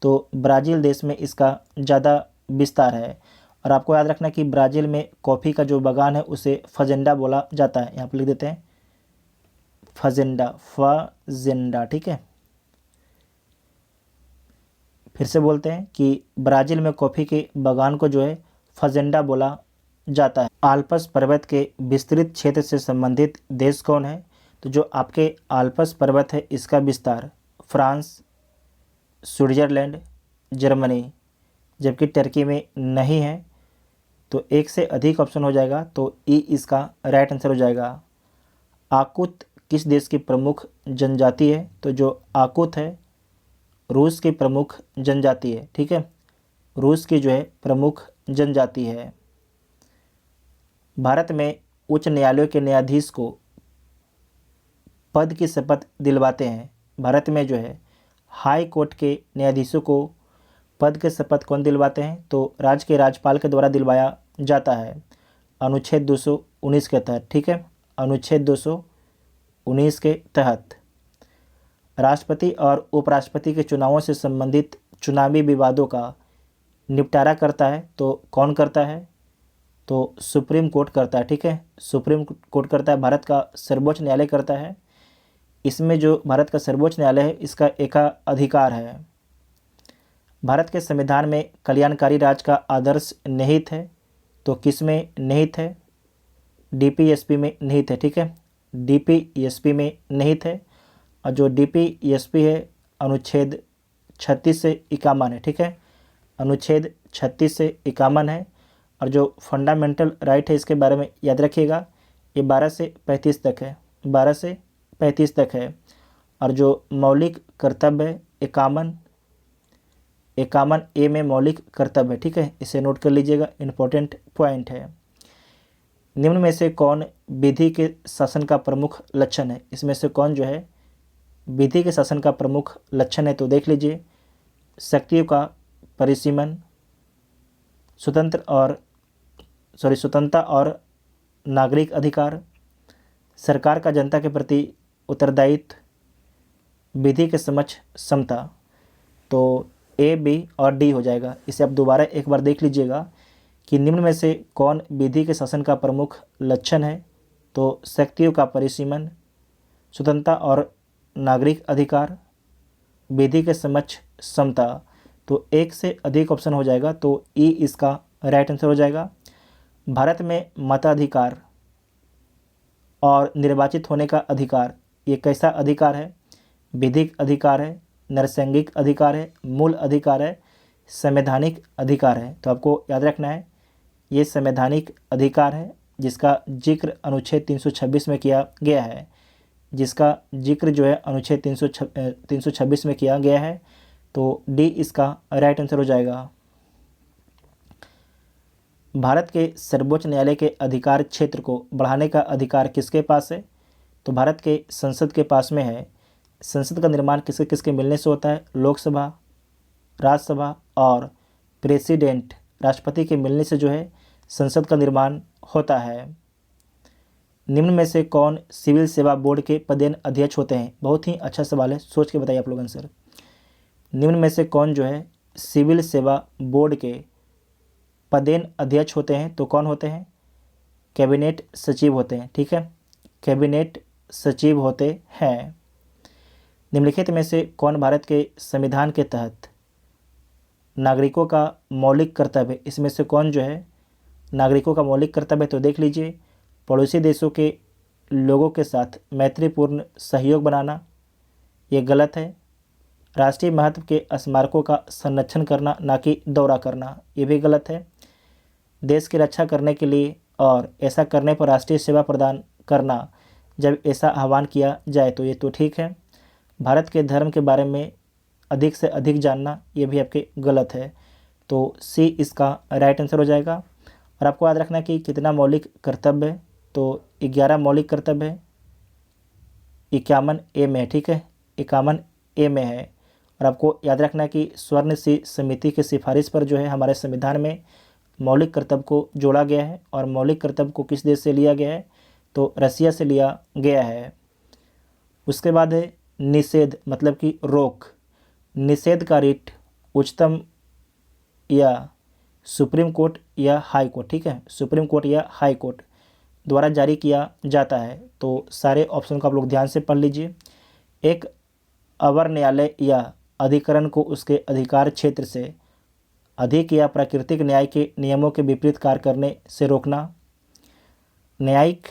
तो ब्राज़ील देश में इसका ज़्यादा विस्तार है। और आपको याद रखना कि ब्राज़ील में कॉफ़ी का जो बागान है उसे फजेंडा बोला जाता है। यहाँ पर लिख देते हैं फजेंडा, फजेंडा। ठीक है, फिर से बोलते हैं कि ब्राज़ील में कॉफ़ी के बागान को जो है फजेंडा बोला जाता है। आल्प्स पर्वत के विस्तृत क्षेत्र से संबंधित देश कौन है? तो जो आपके आल्प्स पर्वत है इसका विस्तार फ्रांस, स्विट्ज़रलैंड, जर्मनी, जबकि टर्की में नहीं है। तो एक से अधिक ऑप्शन हो जाएगा, तो ई इसका राइट आंसर हो जाएगा। आकुत किस देश की प्रमुख जनजाति है? तो जो आकुत है रूस की प्रमुख जनजाति है। ठीक है, रूस की जो है प्रमुख जनजाति है। भारत में उच्च न्यायालयों के न्यायाधीश को पद की शपथ दिलवाते हैं। भारत में जो है हाई कोर्ट के न्यायाधीशों को पद के शपथ कौन दिलवाते हैं? तो राज्य के राज्यपाल के द्वारा दिलवाया जाता है अनुच्छेद 219 के तहत। ठीक है, अनुच्छेद 219 के तहत। राष्ट्रपति और उपराष्ट्रपति के चुनावों से संबंधित चुनावी विवादों का निपटारा करता है तो कौन करता है? तो सुप्रीम कोर्ट करता है। ठीक है, सुप्रीम कोर्ट करता है, भारत का सर्वोच्च न्यायालय करता है। इसमें जो भारत का सर्वोच्च न्यायालय है इसका एकाधिकार है। भारत के संविधान में कल्याणकारी राज का आदर्श निहित है, तो किस में निहित है? डीपीएसपी में निहित है। ठीक है, डीपीएसपी में निहित है। और जो डीपीएसपी है अनुच्छेद 36 से 51 है। ठीक है, अनुच्छेद 36 से 51 है। और जो फंडामेंटल राइट है इसके बारे में याद रखिएगा, ये 12 से 35 तक है, 12 से 35 तक है। और जो मौलिक कर्तव्य है 51 ए में मौलिक कर्तव्य है। ठीक है, इसे नोट कर लीजिएगा, इंपॉर्टेंट पॉइंट है। निम्न में से कौन विधि के शासन का प्रमुख लक्षण है? इसमें से कौन जो है विधि के शासन का प्रमुख लक्षण है? तो देख लीजिए, शक्तियों का परिसीमन, स्वतंत्रता और नागरिक अधिकार, सरकार का जनता के प्रति उत्तरदायित्व, विधि के समक्ष समता। तो ए, बी और डी हो जाएगा। इसे आप दोबारा एक बार देख लीजिएगा कि निम्न में से कौन विधि के शासन का प्रमुख लक्षण है? तो शक्तियों का परिसीमन, स्वतंत्रता और नागरिक अधिकार, विधि के समक्ष समता। तो एक से अधिक ऑप्शन हो जाएगा, तो ई इसका राइट आंसर हो जाएगा। भारत में मताधिकार और निर्वाचित होने का अधिकार, ये कैसा अधिकार है? विधिक अधिकार है, नैसर्गिक अधिकार है, मूल अधिकार है, संवैधानिक अधिकार है। तो आपको याद रखना है ये संवैधानिक अधिकार है जिसका जिक्र अनुच्छेद 326 में किया गया है, जिसका जिक्र जो है अनुच्छेद 326 में किया गया है। तो डी इसका राइट आंसर हो जाएगा। भारत के सर्वोच्च न्यायालय के अधिकार क्षेत्र को बढ़ाने का अधिकार किसके पास है? तो भारत के संसद के पास में है। संसद का निर्माण किसके किसके मिलने से होता है? लोकसभा, राज्यसभा और प्रेसिडेंट, राष्ट्रपति के मिलने से जो है संसद का निर्माण होता है। निम्न में से कौन सिविल सेवा बोर्ड के पदेन अध्यक्ष होते हैं? बहुत ही अच्छा सवाल है, सोच के बताइए आप लोग आंसर। निम्न में से कौन जो है सिविल सेवा बोर्ड के पदेन अध्यक्ष होते हैं? तो कौन होते हैं? कैबिनेट सचिव होते हैं। ठीक है, कैबिनेट सचिव होते हैं। निम्नलिखित में से कौन भारत के संविधान के तहत नागरिकों का मौलिक कर्तव्य, इसमें से कौन जो है नागरिकों का मौलिक कर्तव्य? तो देख लीजिए, पड़ोसी देशों के लोगों के साथ मैत्रीपूर्ण सहयोग बनाना, ये गलत है। राष्ट्रीय महत्व के स्मारकों का संरक्षण करना, ना कि दौरा करना, ये भी गलत है। देश की रक्षा करने के लिए और ऐसा करने पर राष्ट्रीय सेवा प्रदान करना, जब ऐसा आह्वान किया जाए तो ये तो ठीक है। भारत के धर्म के बारे में अधिक से अधिक जानना, ये भी आपके गलत है। तो सी इसका राइट आंसर हो जाएगा। और आपको याद रखना कि कितना मौलिक कर्तव्य है, तो 11 मौलिक कर्तव्य है, 51 ए में है, ठीक है, 51 ए में है। और आपको याद रखना कि स्वर्ण सी समिति की सिफारिश पर जो है हमारे संविधान में मौलिक कर्तव्य को जोड़ा गया है। और मौलिक कर्तव्य को किस देश से लिया गया है, तो रसिया से लिया गया है। उसके बाद है निषेध, मतलब कि रोक। निषेध का रिट उच्चतम या सुप्रीम कोर्ट या हाई कोर्ट, ठीक है, सुप्रीम कोर्ट या हाई कोर्ट द्वारा जारी किया जाता है। तो सारे ऑप्शन को आप लोग ध्यान से पढ़ लीजिए। एक अवर न्यायालय या अधिकरण को उसके अधिकार क्षेत्र से अधिक या प्राकृतिक न्याय के नियमों के विपरीत कार्य करने से रोकना। न्यायिक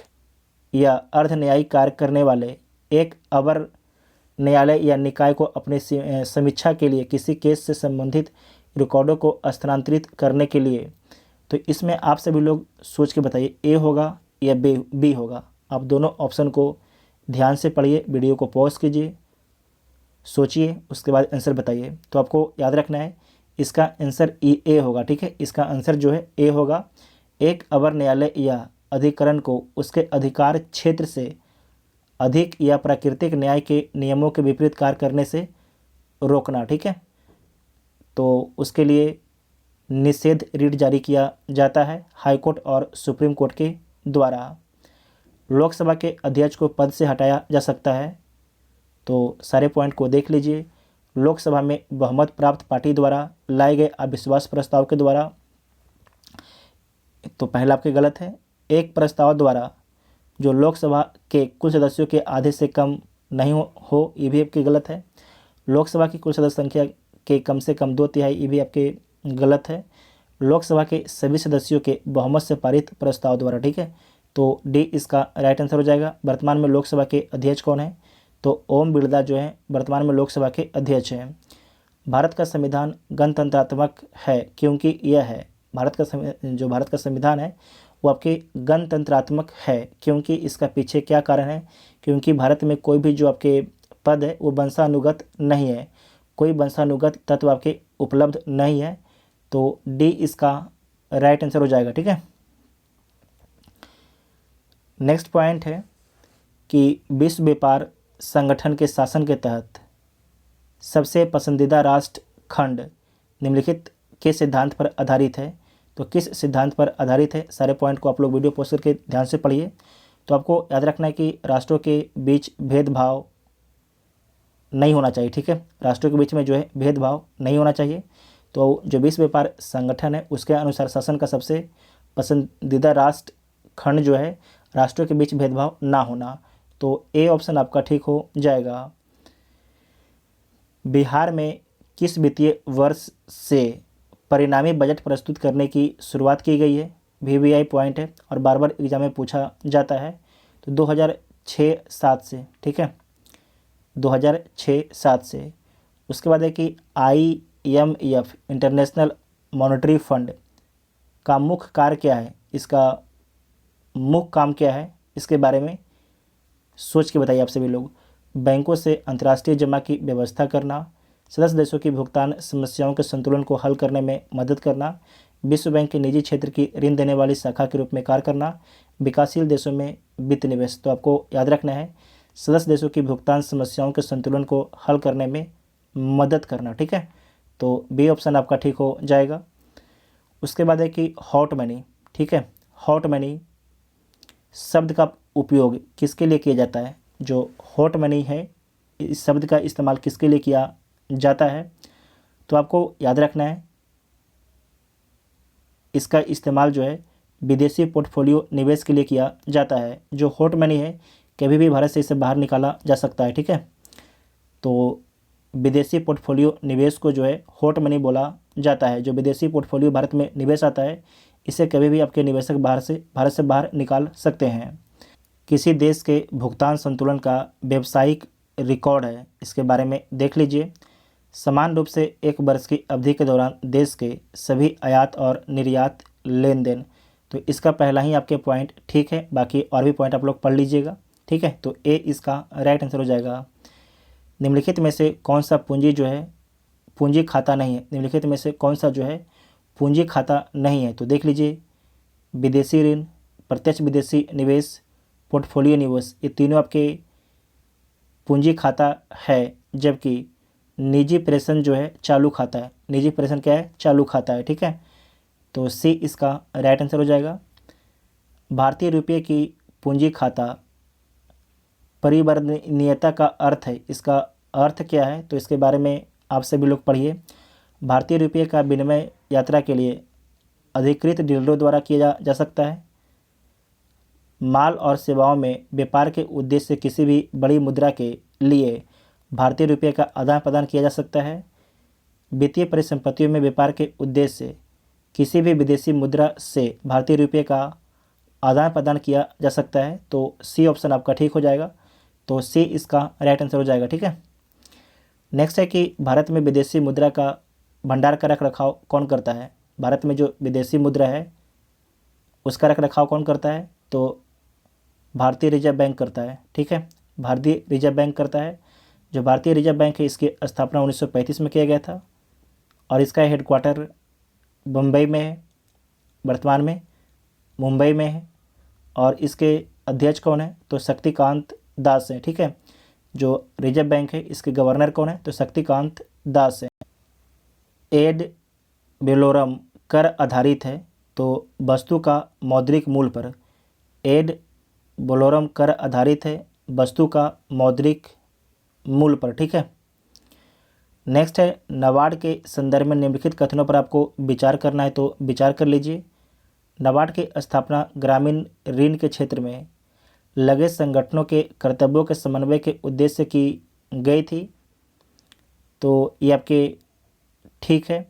या अर्ध न्यायिक कार्य करने वाले एक अवर न्यायालय या निकाय को अपने समीक्षा के लिए किसी केस से संबंधित रिकॉर्डों को स्थानांतरित करने के लिए। तो इसमें आप सभी लोग सोच के बताइए, ए होगा या बी होगा। आप दोनों ऑप्शन को ध्यान से पढ़िए, वीडियो को पॉज कीजिए, सोचिए, उसके बाद आंसर बताइए। तो आपको याद रखना है इसका आंसर ए होगा, ठीक है, इसका आंसर जो है ए होगा। एक अवर न्यायालय या अधिकरण को उसके अधिकार क्षेत्र से अधिक या प्राकृतिक न्याय के नियमों के विपरीत कार्य करने से रोकना, ठीक है। तो उसके लिए निषेध रिट जारी किया जाता है हाईकोर्ट और सुप्रीम कोर्ट के द्वारा। लोकसभा के अध्यक्ष को पद से हटाया जा सकता है। तो सारे पॉइंट को देख लीजिए। लोकसभा में बहुमत प्राप्त पार्टी द्वारा लाए गए अविश्वास प्रस्ताव के द्वारा, तो पहला आपके गलत है। एक प्रस्ताव द्वारा जो लोकसभा के कुल सदस्यों के आधे से कम नहीं हो, ये भी आपके गलत है। लोकसभा की कुल सदस्य संख्या के कम से कम 2/3, ये भी आपके गलत है। लोकसभा के सभी सदस्यों के बहुमत से पारित प्रस्ताव द्वारा, ठीक है। तो डी इसका राइट आंसर हो जाएगा। वर्तमान में लोकसभा के अध्यक्ष कौन है, तो ओम बिरला जो है वर्तमान में लोकसभा के अध्यक्ष हैं। भारत का संविधान गणतंत्रात्मक है क्योंकि यह है, भारत का संविधान है वो आपके गणतंत्रात्मक है क्योंकि इसका पीछे क्या कारण है, क्योंकि भारत में कोई भी जो आपके पद है वो वंशानुगत नहीं है, कोई वंशानुगत तत्व आपके उपलब्ध नहीं है। तो डी इसका राइट आंसर हो जाएगा, ठीक है। नेक्स्ट पॉइंट है कि विश्व व्यापार संगठन के शासन के तहत सबसे पसंदीदा राष्ट्र खंड निम्नलिखित के सिद्धांत पर आधारित है। तो किस सिद्धांत पर आधारित है, सारे पॉइंट को आप लोग वीडियो पॉज करके ध्यान से पढ़िए। तो आपको याद रखना है कि राष्ट्रों के बीच भेदभाव नहीं होना चाहिए, ठीक है, राष्ट्रों के बीच में जो है भेदभाव नहीं होना चाहिए। तो जो विश्व व्यापार संगठन है उसके अनुसार शासन का सबसे पसंदीदा राष्ट्र खंड जो है राष्ट्रों के बीच भेदभाव ना होना। तो ए ऑप्शन आपका ठीक हो जाएगा। बिहार में किस वित्तीय वर्ष से परिणामी बजट प्रस्तुत करने की शुरुआत की गई है, वीवीआई पॉइंट है और बार बार एग्जाम में पूछा जाता है। तो 2006-07 से, ठीक है, 2006-07 से। उसके बाद है कि IMF इंटरनेशनल मॉनेटरी फंड का मुख्य कार्य क्या है, इसका मुख्य काम क्या है, इसके बारे में सोच के बताइए आप सभी लोग। बैंकों से अंतर्राष्ट्रीय जमा की व्यवस्था करना, सदस्य देशों की भुगतान समस्याओं के संतुलन को हल करने में मदद करना, विश्व बैंक के निजी क्षेत्र की ऋण देने वाली शाखा के रूप में कार्य करना, विकासशील देशों में वित्त निवेश। तो आपको याद रखना है सदस्य देशों की भुगतान समस्याओं के संतुलन को हल करने में मदद करना, ठीक है। तो बी ऑप्शन आपका ठीक हो जाएगा। उसके बाद है कि हॉट मनी, ठीक है, हॉट मनी शब्द का उपयोग किसके लिए किया जाता है, जो हॉट मनी है इस शब्द का इस्तेमाल किसके लिए किया जाता है। तो आपको याद रखना है इसका इस्तेमाल जो है विदेशी पोर्टफोलियो निवेश के लिए किया जाता है। जो हॉट मनी है कभी भी भारत से इसे बाहर निकाला जा सकता है, ठीक है। तो विदेशी पोर्टफोलियो निवेश को जो है हॉट मनी बोला जाता है। जो विदेशी पोर्टफोलियो भारत में निवेश आता है इसे कभी भी आपके निवेशक भारत से बाहर निकाल सकते हैं। किसी देश के भुगतान संतुलन का व्यावसायिक रिकॉर्ड है, इसके बारे में देख लीजिए। समान रूप से एक वर्ष की अवधि के दौरान देश के सभी आयात और निर्यात लेन देन। तो इसका पहला ही आपके पॉइंट ठीक है, बाकी और भी पॉइंट आप लोग पढ़ लीजिएगा, ठीक है। तो ए इसका राइट आंसर हो जाएगा। निम्नलिखित में से कौन सा पूंजी जो है पूंजी खाता नहीं है। निम्नलिखित में से कौन सा जो है पूंजी खाता नहीं है? तो देख लीजिए, विदेशी ऋण, प्रत्यक्ष विदेशी निवेश, पोर्टफोलियो निवेश, ये तीनों आपके पूंजी खाता है, जबकि निजी प्रेषण जो है चालू खाता है। निजी प्रेषण क्या है? चालू खाता है। ठीक है, तो सी इसका राइट आंसर हो जाएगा। भारतीय रुपये की पूंजी खाता परिवर्तनीयता का अर्थ है, इसका अर्थ क्या है? तो इसके बारे में आप सभी लोग पढ़िए। भारतीय रुपये का विनिमय यात्रा के लिए अधिकृत डीलरों द्वारा किया जा सकता है। माल और सेवाओं में व्यापार के उद्देश्य से किसी भी बड़ी मुद्रा के लिए भारतीय रुपये का आदान प्रदान किया जा सकता है। वित्तीय परिसंपत्तियों में व्यापार के उद्देश्य से किसी भी विदेशी मुद्रा से भारतीय रुपये का आदान प्रदान किया जा सकता है। तो सी ऑप्शन आपका ठीक हो जाएगा। तो सी इसका राइट आंसर हो जाएगा। ठीक है, नेक्स्ट है कि भारत में विदेशी मुद्रा का भंडार का रख रखाव कौन करता है? भारत में जो विदेशी मुद्रा है उसका रख रखाव कौन करता है? तो भारतीय रिजर्व बैंक करता है। ठीक है, भारतीय रिजर्व बैंक करता है। जो भारतीय रिजर्व बैंक है इसकी स्थापना 1935 में किया गया था और इसका हेडक्वार्टर मुंबई में है, वर्तमान में मुंबई में है। और इसके अध्यक्ष कौन है? तो शक्तिकांत दास हैं। ठीक है, जो रिजर्व बैंक है इसके गवर्नर कौन है? तो शक्तिकांत दास हैं। एड वेलोरम कर आधारित है, तो वस्तु का मौद्रिक मूल्य पर। एड वेलोरम कर आधारित है वस्तु का मौद्रिक मूल्य पर। ठीक है, नेक्स्ट है नाबार्ड के संदर्भ में निम्नलिखित कथनों पर आपको विचार करना है, तो विचार कर लीजिए। नाबार्ड की स्थापना ग्रामीण ऋण के क्षेत्र में लगे संगठनों के कर्तव्यों के समन्वय के उद्देश्य से की गई थी, तो ये आपके ठीक है।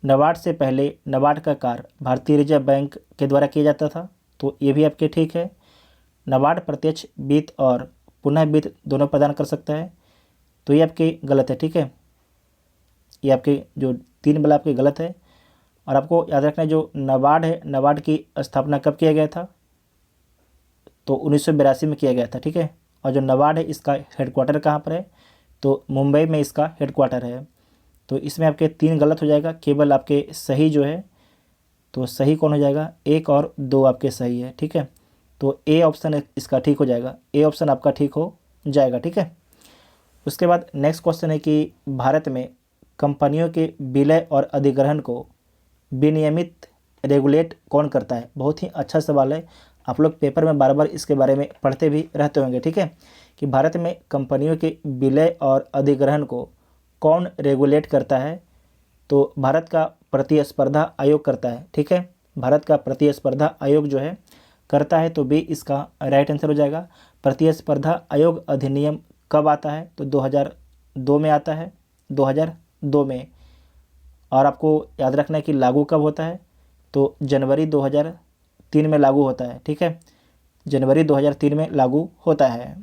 नाबार्ड से पहले नाबार्ड का कार्य भारतीय रिजर्व बैंक के द्वारा किया जाता था, तो ये भी आपके ठीक है। नाबार्ड प्रत्यक्ष वित्त और पुनः वित्त दोनों प्रदान कर सकता है, तो ये आपके गलत है। ठीक है, ये आपके जो 3 वाला आपके गलत है। और आपको याद रखना है जो नाबार्ड है, नाबार्ड की स्थापना कब किया गया था? तो 1982 में किया गया था। ठीक है, और जो नाबार्ड है इसका हेडक्वार्टर कहाँ पर है? तो मुंबई में इसका हेडक्वार्टर है। तो इसमें आपके 3 गलत हो जाएगा, केवल आपके सही जो है, तो सही कौन हो जाएगा? 1 और 2 आपके सही है। ठीक है, तो ए ऑप्शन इसका ठीक हो जाएगा। ए ऑप्शन आपका ठीक हो जाएगा। ठीक है, उसके बाद नेक्स्ट क्वेश्चन है कि भारत में कंपनियों के विलय और अधिग्रहण को विनियमित रेगुलेट कौन करता है? बहुत ही अच्छा सवाल है, आप लोग पेपर में बार बार इसके बारे में पढ़ते भी रहते होंगे। ठीक है, कि भारत में कंपनियों के विलय और अधिग्रहण को कौन रेगुलेट करता है? तो भारत का प्रतिस्पर्धा आयोग करता है। ठीक है, भारत का प्रतिस्पर्धा आयोग जो है करता है, तो बी इसका राइट आंसर हो जाएगा। प्रतिस्पर्धा आयोग अधिनियम कब आता है? तो 2002 में आता है, 2002 में। और आपको याद रखना है कि लागू कब होता है? तो जनवरी 2003 में लागू होता है। ठीक है, जनवरी 2003 में लागू होता है।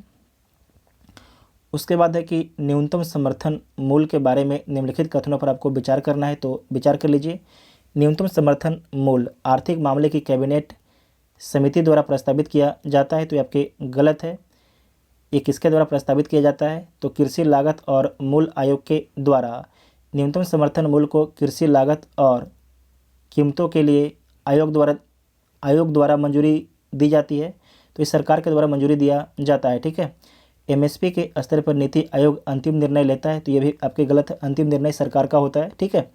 उसके बाद है कि न्यूनतम समर्थन मूल्य के बारे में निम्नलिखित कथनों पर आपको विचार करना है, तो विचार कर लीजिए। न्यूनतम समर्थन मूल्य आर्थिक मामले की कैबिनेट समिति द्वारा प्रस्तावित किया जाता है, तो ये आपके गलत है। ये किसके द्वारा प्रस्तावित किया जाता है? तो कृषि लागत और मूल्य आयोग के द्वारा। न्यूनतम समर्थन मूल्य को कृषि लागत और कीमतों के लिए आयोग द्वारा मंजूरी दी जाती है, तो इस सरकार के द्वारा मंजूरी दिया जाता है। ठीक है, एमएसपी के स्तर पर नीति आयोग अंतिम निर्णय लेता है, तो ये भी आपके गलत है। अंतिम निर्णय सरकार का होता है। ठीक है,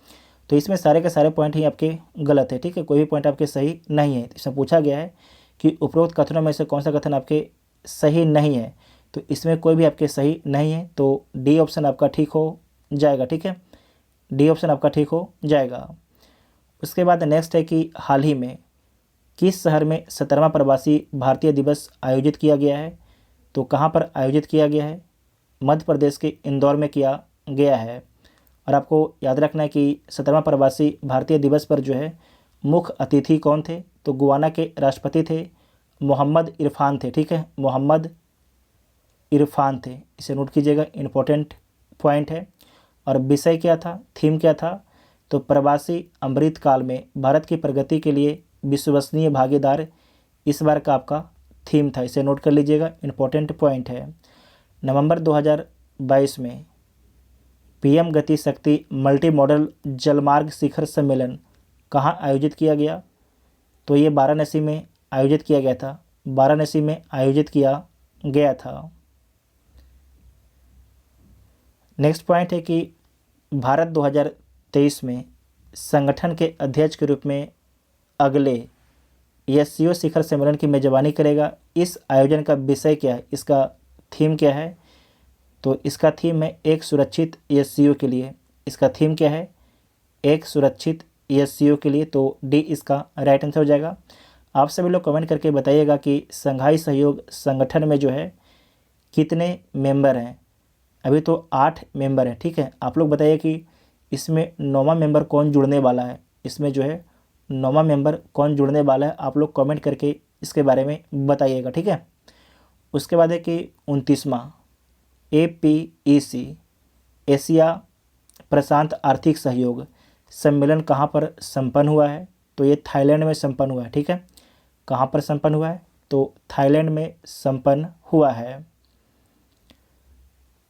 तो इसमें सारे के सारे पॉइंट ही आपके गलत है। ठीक है, कोई भी पॉइंट आपके सही नहीं है। इसमें पूछा गया है कि उपरोक्त कथनों में से कौन सा कथन आपके सही नहीं है, तो इसमें कोई भी आपके सही नहीं है, तो डी ऑप्शन आपका ठीक हो जाएगा। ठीक है, डी ऑप्शन आपका ठीक हो जाएगा। उसके बाद नेक्स्ट है कि हाल ही में किस शहर में 17वां प्रवासी भारतीय दिवस आयोजित किया गया है? तो कहाँ पर आयोजित किया गया है? मध्य प्रदेश के इंदौर में किया गया है। और आपको याद रखना है कि 17वां प्रवासी भारतीय दिवस पर जो है मुख्य अतिथि कौन थे? तो गुयाना के राष्ट्रपति थे, मोहम्मद इरफान थे। ठीक है, मोहम्मद इरफान थे, इसे नोट कीजिएगा, इम्पोर्टेंट पॉइंट है। और विषय क्या था, थीम क्या था? तो प्रवासी अमृत काल में भारत की प्रगति के लिए विश्वसनीय भागीदार इस बार का आपका थीम था, इसे नोट कर लीजिएगा, इम्पोर्टेंट पॉइंट है। नवंबर 2022 में पीएम गति शक्ति मल्टी मॉडल जलमार्ग शिखर सम्मेलन कहाँ आयोजित किया गया? तो ये वाराणसी में आयोजित किया गया था, वाराणसी में आयोजित किया गया था। नेक्स्ट पॉइंट है कि भारत 2023 में संगठन के अध्यक्ष के रूप में अगले एससीओ शिखर सम्मेलन की मेजबानी करेगा। इस आयोजन का विषय क्या है, इसका थीम क्या है? तो इसका थीम है एक सुरक्षित एससीओ के लिए। इसका थीम क्या है? एक सुरक्षित एससीओ के लिए। तो डी इसका राइट आंसर हो जाएगा। आप सभी लोग कमेंट करके बताइएगा कि संघाई सहयोग संगठन में जो है कितने मेंबर हैं। अभी तो 8 मेंबर हैं, ठीक है। आप लोग बताइए कि इसमें 9वां मेंबर कौन जुड़ने वाला है, इसमें जो है 9वां मेंबर कौन जुड़ने वाला है, आप लोग कमेंट करके इसके बारे में बताइएगा, ठीक है। उसके बाद है कि 29वां APEC एशिया प्रशांत आर्थिक सहयोग सम्मेलन कहाँ पर संपन्न हुआ है? तो ये थाईलैंड में संपन्न हुआ है, ठीक है। कहाँ पर संपन्न हुआ है? तो थाईलैंड में संपन्न हुआ है।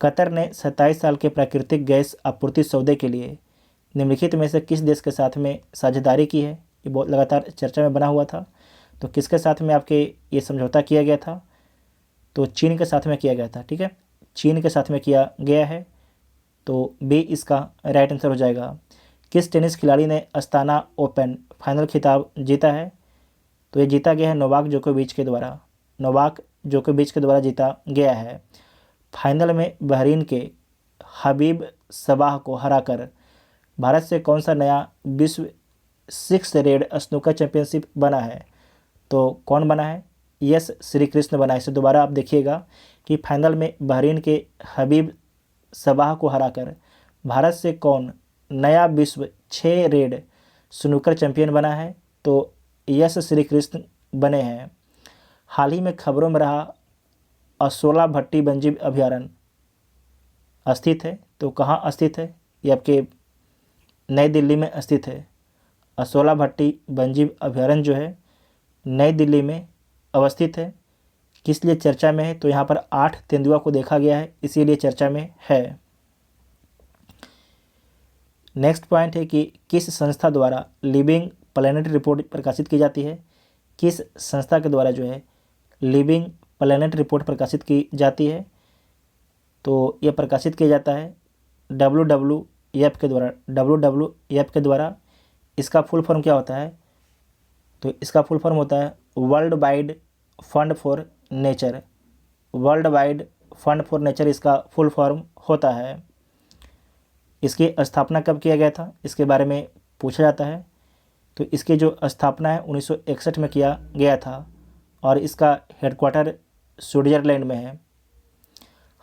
कतर ने 27 साल के प्राकृतिक गैस आपूर्ति सौदे के लिए निम्नलिखित में से किस देश के साथ में साझेदारी की है? ये बहुत लगातार चर्चा में बना हुआ था। तो किसके साथ में आपके ये समझौता किया गया था? तो चीन के साथ में किया गया था, ठीक है। चीन के साथ में किया गया है। तो बी इसका राइट आंसर हो जाएगा। किस टेनिस खिलाड़ी ने अस्ताना ओपन फाइनल खिताब जीता है? तो ये जीता गया है नोवाक जोकोविच के द्वारा। नोवाक जोकोविच के द्वारा जीता गया है। फाइनल में बहरीन के हबीब सबाह को हराकर भारत से कौन सा नया विश्व 6 रेड स्नूकर चैंपियनशिप बना है? तो कौन बना है? यस श्रीकृष्ण बना है। इसे दोबारा आप देखिएगा कि फाइनल में बहरीन के हबीब सबाह को हराकर भारत से कौन नया विश्व 6 रेड स्नूकर चैंपियन बना है? तो यस श्रीकृष्ण बने हैं। हाल ही में खबरों में रहा असोला भट्टी वन्यजीव अभयारण्य स्थित है। तो कहाँ स्थित है? ये आपके नई दिल्ली में स्थित है। असोला भट्टी वन्यजीव अभयारण्य जो है नई दिल्ली में अवस्थित है। किस लिए चर्चा में है? तो यहाँ पर 8 तेंदुआ को देखा गया है, इसीलिए चर्चा में है। नेक्स्ट पॉइंट है कि किस संस्था द्वारा लिविंग प्लैनेट रिपोर्ट प्रकाशित की जाती है? किस संस्था के द्वारा जो है लिविंग प्लैनेट रिपोर्ट प्रकाशित की जाती है? तो यह प्रकाशित किया जाता है WWF के द्वारा। WWF के द्वारा। इसका फुल फॉर्म क्या होता है? तो इसका फुल फॉर्म होता है world wide fund for nature. World wide fund for nature इसका फुल फॉर्म होता है। इसकी स्थापना कब किया गया था, इसके बारे में पूछा जाता है। तो इसकी जो स्थापना है 1961 में किया गया था और इसका हेडक्वार्टर स्विट्जरलैंड में है।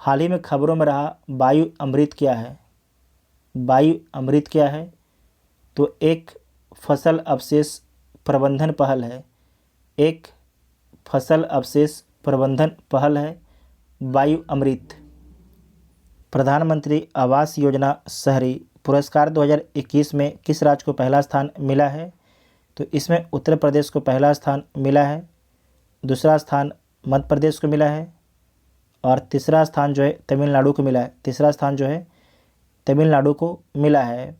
हाल ही में खबरों में रहा वायु अमृत क्या है? वायु अमृत क्या है? तो एक फसल अवशेष प्रबंधन पहल है। एक फसल अवशेष प्रबंधन पहल है वायु अमृत। प्रधानमंत्री आवास योजना शहरी पुरस्कार 2021 में किस राज्य को पहला स्थान मिला है? तो इसमें उत्तर प्रदेश को पहला स्थान मिला है, दूसरा स्थान मध्य प्रदेश को मिला है और तीसरा स्थान जो है तमिलनाडु को मिला है। तीसरा स्थान जो है तमिलनाडु को मिला है।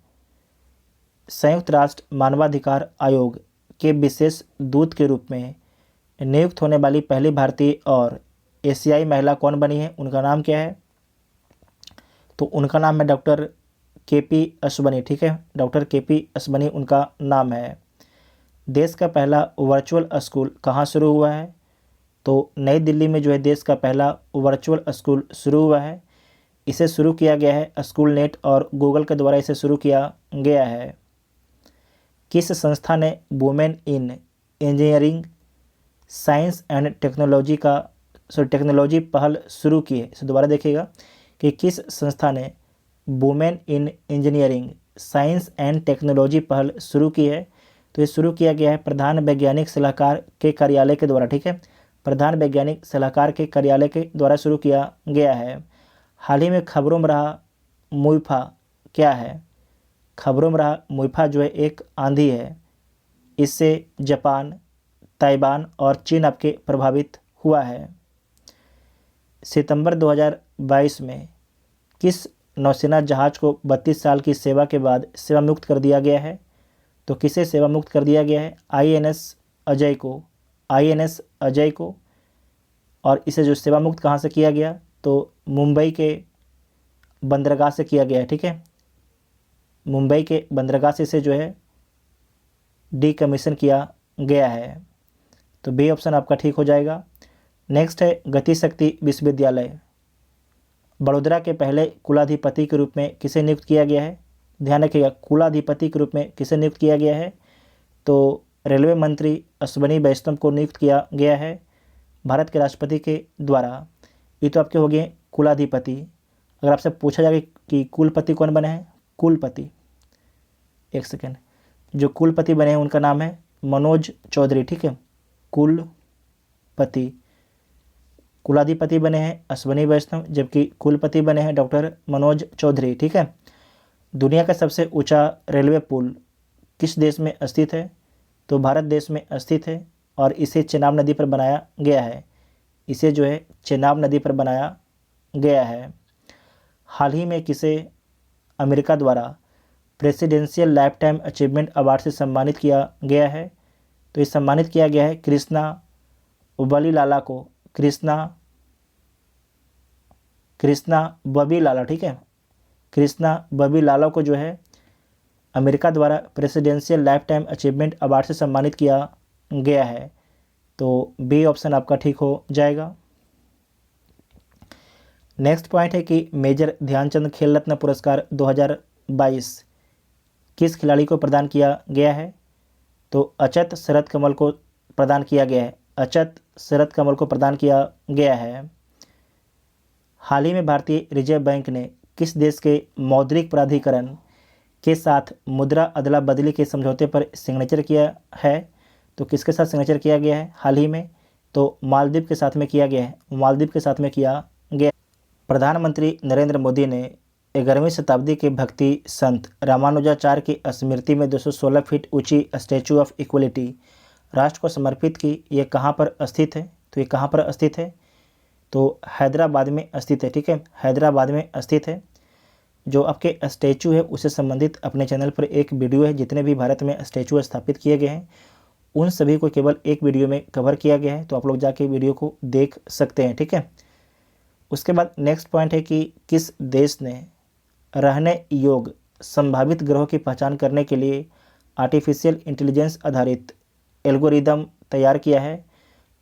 संयुक्त राष्ट्र मानवाधिकार आयोग के विशेष दूत के रूप में नियुक्त होने वाली पहली भारतीय और एशियाई महिला कौन बनी है? उनका नाम क्या है? तो उनका नाम है डॉक्टर KP असबनी, ठीक है। डॉक्टर KP असबनी उनका नाम है। देश का पहला वर्चुअल स्कूल कहाँ शुरू हुआ है? तो नई दिल्ली में जो है देश का पहला वर्चुअल स्कूल शुरू हुआ है। इसे शुरू किया गया है स्कूल नेट और गूगल के द्वारा इसे शुरू किया गया है। किस संस्था ने women in engineering science and technology पहल शुरू की है? इसे दोबारा देखिएगा कि किस संस्था ने women in engineering science and technology पहल शुरू की है? तो ये शुरू किया गया है प्रधान वैज्ञानिक सलाहकार के कार्यालय के द्वारा, ठीक है। प्रधान वैज्ञानिक सलाहकार के कार्यालय के द्वारा शुरू किया गया है। हाल ही में खबरों में रहा मुइफा क्या है? खबरों में रहा मुइफा जो है एक आंधी है। इससे जापान, ताइवान और चीन आपके प्रभावित हुआ है। सितंबर 2022 में किस नौसेना जहाज को 32 साल की सेवा के बाद सेवा मुक्त कर दिया गया है? तो किसे सेवा मुक्त कर दिया गया है? आईएनएस अजय को, आईएनएस अजय को। और इसे जो सेवा मुक्त कहाँ से किया गया? तो मुंबई के बंदरगाह से किया गया है, ठीक है। मुंबई के बंदरगाह से इसे जो है डीकमीशन किया गया है। तो बी ऑप्शन आपका ठीक हो जाएगा। नेक्स्ट है गति शक्ति विश्वविद्यालय। बड़ोदरा के पहले कुलाधिपति के रूप में किसे नियुक्त किया गया है? ध्यान रखिएगा, कुलाधिपति के रूप में किसे नियुक्त किया गया है? तो रेलवे मंत्री अश्वनी वैष्णव को नियुक्त किया गया है भारत के राष्ट्रपति के द्वारा। ये तो आपके हो गए कुलाधिपति। अगर आपसे पूछा जाए कि कुलपति कौन बने हैं? कुलपति, एक सेकेंड, जो कुलपति बने हैं उनका नाम है मनोज चौधरी, ठीक है। कुलपति, कुलाधिपति बने हैं अश्वनी वैष्णव, जबकि कुलपति बने हैं डॉक्टर मनोज चौधरी, ठीक है। दुनिया का सबसे ऊंचा रेलवे पुल किस देश में स्थित है? तो भारत देश में स्थित है और इसे चेनाब नदी पर बनाया गया है। इसे जो है चेनाब नदी पर बनाया गया है। हाल ही में किसे अमेरिका द्वारा presidential life time achievement award से सम्मानित किया गया है? तो ये सम्मानित किया गया है कृष्णा वबीलाला को, कृष्णा वबीलाला, ठीक है। कृष्णा वबीलाला को जो है अमेरिका द्वारा presidential life time achievement award से सम्मानित किया गया है। तो बी ऑप्शन आपका ठीक हो जाएगा। नेक्स्ट पॉइंट है कि मेजर ध्यानचंद खेल रत्न पुरस्कार 2022 किस खिलाड़ी को प्रदान किया गया है? तो अचत शरद कमल को प्रदान किया गया है। अचत शरद कमल को प्रदान किया गया है। हाल ही में भारतीय रिजर्व बैंक ने किस देश के मौद्रिक प्राधिकरण के साथ मुद्रा अदला बदली के समझौते पर सिग्नेचर किया है? तो किसके साथ सिग्नेचर किया गया है हाल ही में? तो मालदीव के साथ में किया गया है, मालदीव के साथ में किया गया। प्रधानमंत्री नरेंद्र मोदी ने 11वीं शताब्दी के भक्ति संत रामानुजाचार्य की स्मृति में 216 फीट ऊंची स्टैचू ऑफ इक्वलिटी राष्ट्र को समर्पित की। ये कहाँ पर स्थित है? तो ये कहाँ पर स्थित है? तो हैदराबाद में स्थित है, ठीक है। हैदराबाद में स्थित है। जो आपके स्टैचू है उससे संबंधित अपने चैनल पर एक वीडियो है। जितने भी भारत में स्टैचू स्थापित किए गए हैं उन सभी को केवल एक वीडियो में कवर किया गया है, तो आप लोग जाके वीडियो को देख सकते हैं, ठीक है। उसके बाद नेक्स्ट पॉइंट है कि किस देश ने रहने योग्य संभावित ग्रहों की पहचान करने के लिए आर्टिफिशियल इंटेलिजेंस आधारित एल्गोरिदम तैयार किया है?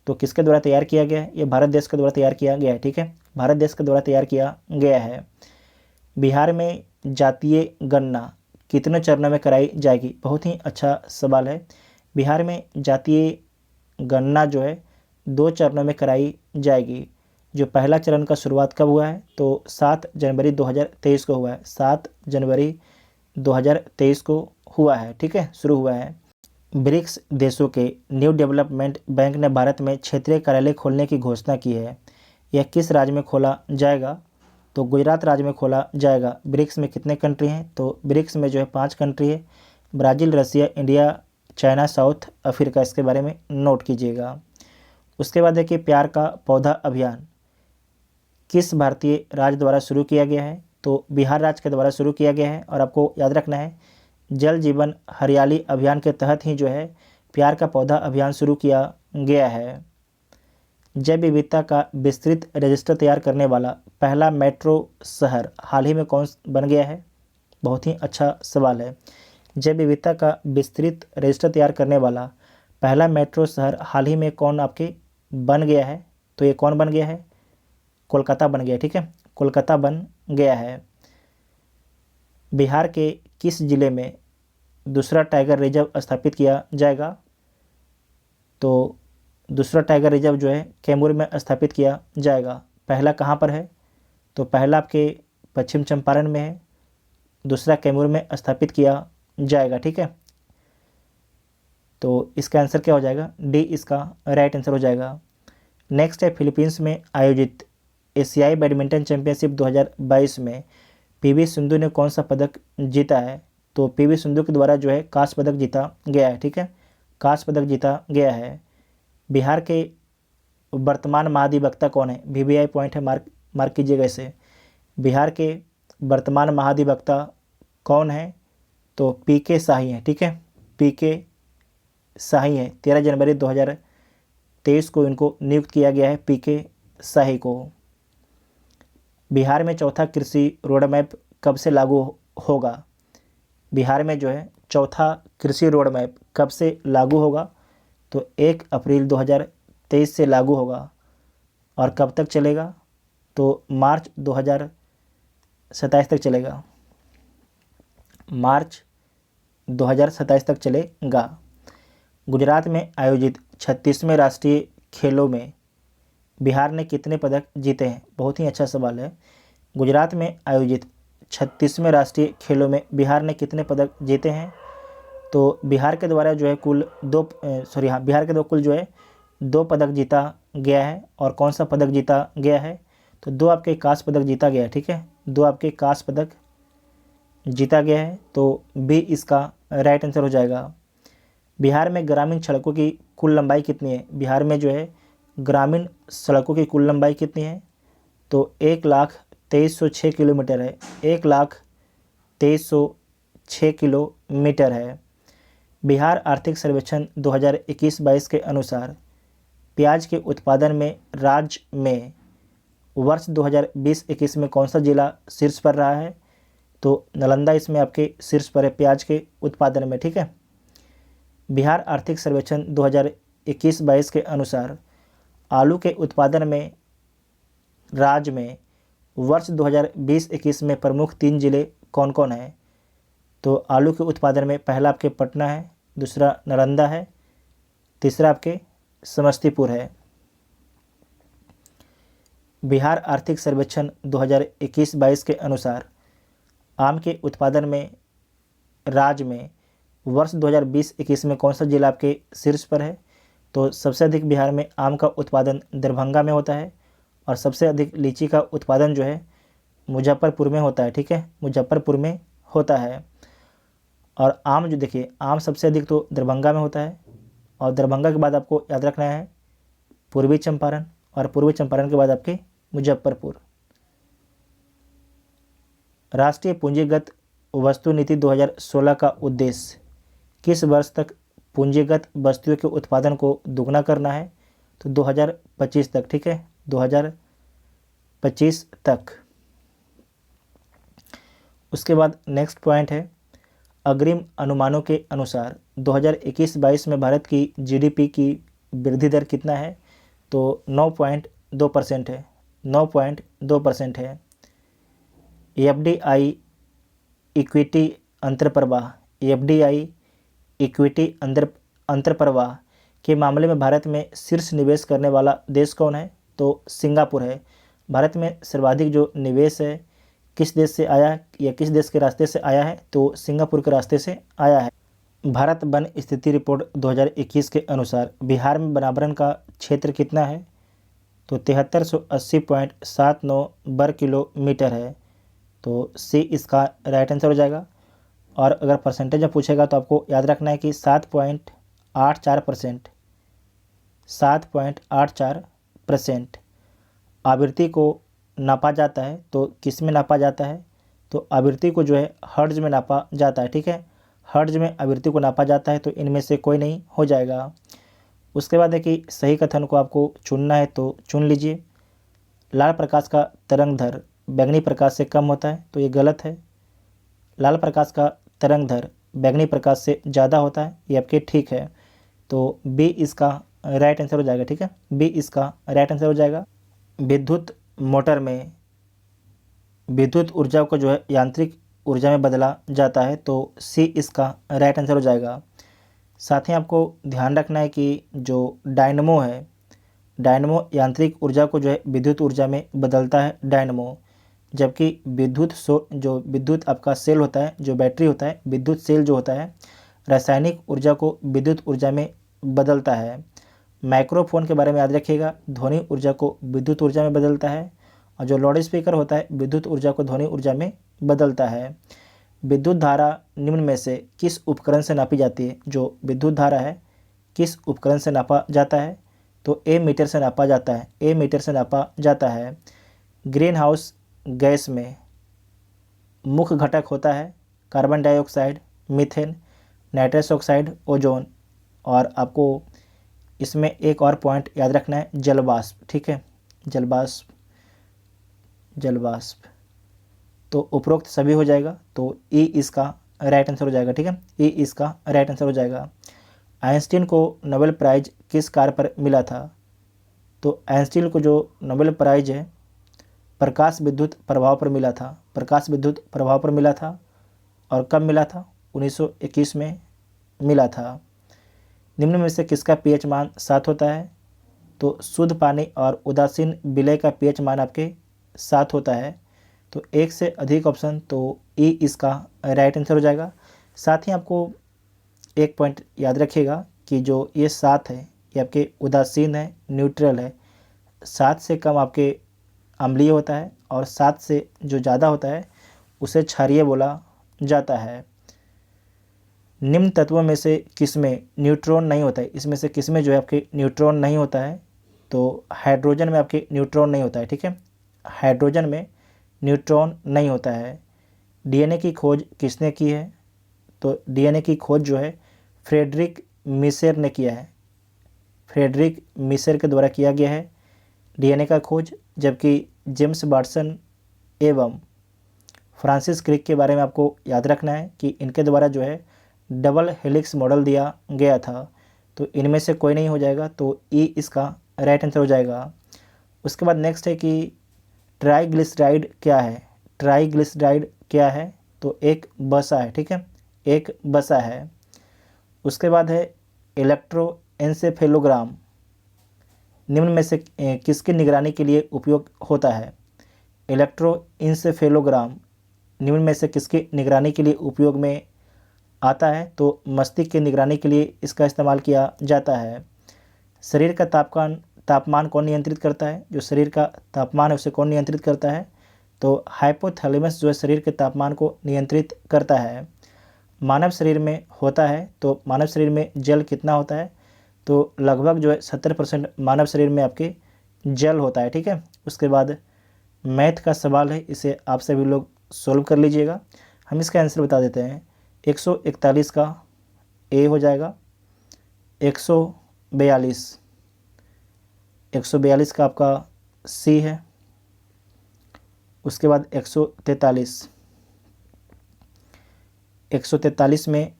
तो किसके द्वारा तैयार किया गया है? ये भारत देश के द्वारा तैयार किया गया है, ठीक है। भारत देश के द्वारा तैयार किया गया है। बिहार में जातीय गणना कितने चरणों में कराई जाएगी? बहुत ही अच्छा सवाल है। बिहार में जातीय गणना जो है 2 चरणों में कराई जाएगी। जो पहला चरण का शुरुआत कब हुआ है? तो 7 जनवरी 2023 को हुआ है। 7 जनवरी 2023 को हुआ है, ठीक है, शुरू हुआ है। ब्रिक्स देशों के न्यू डेवलपमेंट बैंक ने भारत में क्षेत्रीय कार्यालय खोलने की घोषणा की है। यह किस राज्य में खोला जाएगा? तो गुजरात राज्य में खोला जाएगा। ब्रिक्स में कितने कंट्री हैं? तो ब्रिक्स में जो है 5 कंट्री है, ब्राज़ील, रसिया, इंडिया, चाइना, साउथ अफ्रीका। इसके बारे में नोट कीजिएगा। उसके बाद है कि प्यार का पौधा अभियान किस भारतीय राज्य द्वारा शुरू किया गया है? तो बिहार राज्य के द्वारा शुरू किया गया है। और आपको याद रखना है जल जीवन हरियाली अभियान के तहत ही जो है प्यार का पौधा अभियान शुरू किया गया है। जैव विविधता का विस्तृत रजिस्टर तैयार करने वाला पहला मेट्रो शहर हाल ही में कौन बन गया है? बहुत ही अच्छा सवाल है। जैव विविधता का विस्तृत रजिस्टर तैयार करने वाला पहला मेट्रो शहर हाल ही में कौन आपके बन गया है? तो ये कौन बन गया है? कोलकाता बन गया, ठीक है, कोलकाता बन गया है। बिहार के किस जिले में दूसरा टाइगर रिजर्व स्थापित किया जाएगा? तो दूसरा टाइगर रिजर्व जो है कैमूर में स्थापित किया जाएगा। पहला कहाँ पर है? तो पहला आपके पश्चिम चंपारण में है, दूसरा कैमूर में स्थापित किया जाएगा, ठीक है। तो इसका आंसर क्या हो जाएगा? डी इसका राइट आंसर हो जाएगा। नेक्स्ट है फिलीपींस में आयोजित एशियाई बैडमिंटन चैंपियनशिप 2022 में पीवी सिंधु ने कौन सा पदक जीता है? तो पीवी सिंधु के द्वारा जो है कांस्य पदक जीता गया है, ठीक है, कांस्य पदक जीता गया है। बिहार के वर्तमान महाधिवक्ता कौन है? वीवीआई पॉइंट है, मार्क कीजिएगा इसे। बिहार के वर्तमान महाधिवक्ता कौन है? तो पीके शाही हैं, ठीक है, पीके शाही हैं। 13 जनवरी 2023 को इनको नियुक्त किया गया है, पीके शाही को। बिहार में चौथा कृषि रोड मैप कब से लागू होगा? बिहार में जो है चौथा कृषि रोड मैप कब से लागू होगा? तो 1 अप्रैल 2023 से लागू होगा। और कब तक चलेगा? तो मार्च 2027 तक चलेगा, मार्च 2027 तक चलेगा। गुजरात में आयोजित 36वें राष्ट्रीय खेलों में बिहार ने कितने पदक जीते हैं? बहुत ही अच्छा सवाल है। गुजरात में आयोजित 36वें राष्ट्रीय खेलों में बिहार ने कितने पदक जीते हैं? तो बिहार के द्वारा जो है कुल बिहार के द्वारा कुल जो है 2 पदक जीता गया है। और कौन सा पदक जीता गया है? तो 2 आपके कांस्य पदक जीता गया है, ठीक है, 2 आपके कांस्य पदक जीता गया है। तो बी इसका राइट आंसर हो जाएगा। बिहार में ग्रामीण सड़कों की कुल लंबाई कितनी है? बिहार में जो है ग्रामीण सड़कों की कुल लंबाई कितनी है? तो 1,23,106 किलोमीटर है, 1,23,106 किलोमीटर है। बिहार आर्थिक सर्वेक्षण 2021-22 के अनुसार प्याज के उत्पादन में राज्य में वर्ष 2020-21 में कौन सा जिला शीर्ष पर रहा है? तो नालंदा इसमें आपके शीर्ष पर है प्याज के उत्पादन में, ठीक है। बिहार आर्थिक सर्वेक्षण 2021-22 के अनुसार आलू के उत्पादन में राज्य में वर्ष 2020-21 में प्रमुख 3 जिले कौन कौन हैं? तो आलू के उत्पादन में पहला आपके पटना है, दूसरा नालंदा है, तीसरा आपके समस्तीपुर है। बिहार आर्थिक सर्वेक्षण 2021-22 के अनुसार आम के उत्पादन में राज्य में वर्ष 2020-21 में कौन सा जिला आपके शीर्ष पर है? तो सबसे अधिक बिहार में आम का उत्पादन दरभंगा में होता है और सबसे अधिक लीची का उत्पादन जो है मुजफ्फरपुर में होता है, ठीक है, मुजफ्फरपुर में होता है। और आम जो देखिए आम सबसे अधिक तो दरभंगा में होता है और दरभंगा के बाद आपको याद रखना है पूर्वी चंपारण और पूर्वी चंपारण के बाद आपके मुजफ्फरपुर। राष्ट्रीय पूंजीगत वस्तु नीति 2016 का उद्देश्य किस वर्ष तक पूंजीगत वस्तुओं के उत्पादन को दोगुना करना है? तो 2025 तक, ठीक है, 2025 तक। उसके बाद नेक्स्ट पॉइंट है अग्रिम अनुमानों के अनुसार 2021-22 में भारत की जीडीपी की वृद्धि दर कितना है? तो 9.2% है, 9.2% है। एफडीआई इक्विटी अंतर्प्रवाह, एफडीआई इक्विटी अंतर्प्रवाह के मामले में भारत में शीर्ष निवेश करने वाला देश कौन है? तो सिंगापुर है। भारत में सर्वाधिक जो निवेश है किस देश से आया या किस देश के रास्ते से आया है? तो सिंगापुर के रास्ते से आया है। भारत वन स्थिति रिपोर्ट 2021 के अनुसार बिहार में वनावरण का क्षेत्र कितना है? तो 7380.79 वर्ग किलोमीटर है। तो सी इसका राइट आंसर हो जाएगा। और अगर परसेंटेज में पूछेगा तो आपको याद रखना है कि 7.84%, 7.84% आवृत्ति को नापा जाता है। तो किस में नापा जाता है? तो आवृत्ति को जो है हर्ट्ज में नापा जाता है, ठीक है, हर्ट्ज में आवृत्ति को नापा जाता है। तो इनमें से कोई नहीं हो जाएगा। उसके बाद है कि सही कथन को आपको चुनना है तो चुन लीजिए। लाल प्रकाश का तरंग दर बैंगनी प्रकाश से कम होता है, तो ये गलत है। लाल प्रकाश का तरंग दर बैंगनी प्रकाश से ज़्यादा होता है, ये आपके ठीक है। तो बी इसका राइट आंसर हो जाएगा, ठीक है, बी इसका राइट आंसर हो जाएगा। विद्युत मोटर में विद्युत ऊर्जा को जो है यांत्रिक ऊर्जा में बदला जाता है। तो सी इसका राइट आंसर हो जाएगा। साथ ही आपको ध्यान रखना है कि जो डायनमो है, डायनमो यांत्रिक ऊर्जा को जो है विद्युत ऊर्जा में बदलता है, डायनमो। जबकि जो विद्युत आपका सेल होता है, जो बैटरी होता है, विद्युत सेल जो होता है रासायनिक ऊर्जा को विद्युत ऊर्जा में बदलता है। माइक्रोफोन के बारे में याद रखिएगा, ध्वनि ऊर्जा को विद्युत ऊर्जा में बदलता है। और जो लाउड स्पीकर होता है विद्युत ऊर्जा को ध्वनि ऊर्जा में बदलता है। विद्युत धारा निम्न में से किस उपकरण से नापी जाती है? जो विद्युत धारा है किस उपकरण से नापा जाता है? तो ए मीटर से नापा जाता है, ए मीटर से नापा जाता है। ग्रीन हाउस गैस में मुख्य घटक होता है carbon dioxide, methane, nitrous oxide, ozone. और आपको इसमें एक और पॉइंट याद रखना है, जल वाष्प। ठीक है, जल वाष्प, जल वाष्प। तो उपरोक्त सभी हो जाएगा, तो ई इसका राइट आंसर हो जाएगा। ठीक है, ई इसका राइट आंसर हो जाएगा। आइंस्टीन को नोबेल प्राइज किस कार्य पर मिला था? तो आइंस्टीन को जो नोबेल प्राइज है प्रकाश विद्युत प्रभाव पर मिला था, प्रकाश विद्युत प्रभाव पर मिला था। और कब मिला था? 1921 में मिला था। निम्न में से किसका पीएच मान 7 होता है? तो शुद्ध पानी और उदासीन विलय का पीएच मान आपके 7 होता है। तो एक से अधिक ऑप्शन, तो ई इसका राइट आंसर हो जाएगा। साथ ही आपको एक पॉइंट याद रखिएगा कि जो ये 7 है ये आपके उदासीन है, न्यूट्रल है। 7 से कम आपके अम्लीय होता है और 7 से जो ज़्यादा होता है उसे क्षारीय बोला जाता है। निम्न तत्वों में से किसमें न्यूट्रॉन नहीं होता है? इसमें से किसमें जो है आपके न्यूट्रॉन नहीं होता है? तो हाइड्रोजन में आपके न्यूट्रॉन नहीं होता है। ठीक है, हाइड्रोजन में न्यूट्रॉन नहीं होता है। डीएनए की खोज किसने की है? तो डीएनए की खोज जो है फ्रेडरिक मिशर ने किया है, फ्रेडरिक मिशर के द्वारा किया गया है डीएनए का खोज। जबकि जेम्स वाटसन एवं फ्रांसिस क्रिक के बारे में आपको याद रखना है कि इनके द्वारा जो है डबल हेलिक्स मॉडल दिया गया था। तो इनमें से कोई नहीं हो जाएगा, तो ई इसका राइट आंसर हो जाएगा। उसके बाद नेक्स्ट है कि ट्राइग्लिसराइड क्या है? ट्राइग्लिसराइड क्या है? तो एक बसा है। ठीक है, एक बसा है। उसके बाद है इलेक्ट्रोएन्सेफेलोग्राम, निम्न में से किसकी निगरानी के लिए उपयोग होता है? इलेक्ट्रोएन्सेफेलोग्राम निम्न में से किसकी निगरानी के लिए उपयोग में आता है? तो मस्तिष्क की निगरानी के लिए इसका इस्तेमाल किया जाता है। शरीर का तापमान कौन नियंत्रित करता है? जो शरीर का तापमान है उसे कौन नियंत्रित करता है? तो हाइपोथैलेमस जो है शरीर के तापमान को नियंत्रित करता है। मानव शरीर में होता है, तो मानव शरीर में जल कितना होता है? तो लगभग जो है 70% मानव शरीर में आपके जल होता है। ठीक है, उसके बाद मैथ का सवाल है, इसे आप सभी लोग सोल्व कर लीजिएगा। हम इसका आंसर बता देते हैं। 141 का ए हो जाएगा, 142 का आपका सी है। उसके बाद 143 में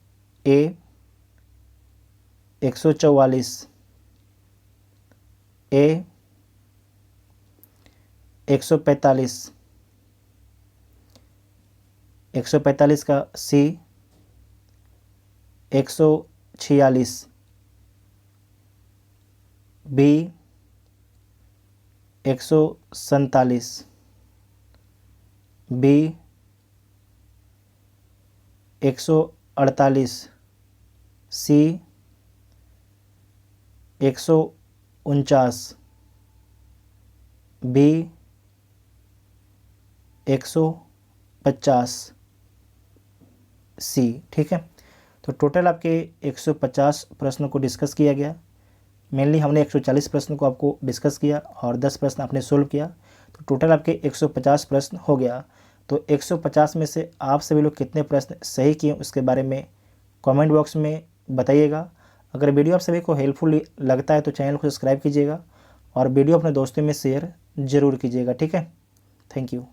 ए, 144 ए, 145 का सी, 146 बी, 147 बी, 148 सी, 149 बी, 150 सी। ठीक है, तो टोटल आपके 150 प्रश्नों को डिस्कस किया गया। मेनली हमने 140 प्रश्न को आपको डिस्कस किया और 10 प्रश्न आपने सोल्व किया, तो टोटल आपके 150 प्रश्न हो गया। तो 150 में से आप सभी लोग कितने प्रश्न सही किए उसके बारे में कमेंट बॉक्स में बताइएगा। अगर वीडियो आप सभी को हेल्पफुल लगता है तो चैनल को सब्सक्राइब कीजिएगा और वीडियो अपने दोस्तों में शेयर ज़रूर कीजिएगा। ठीक है, थैंक यू।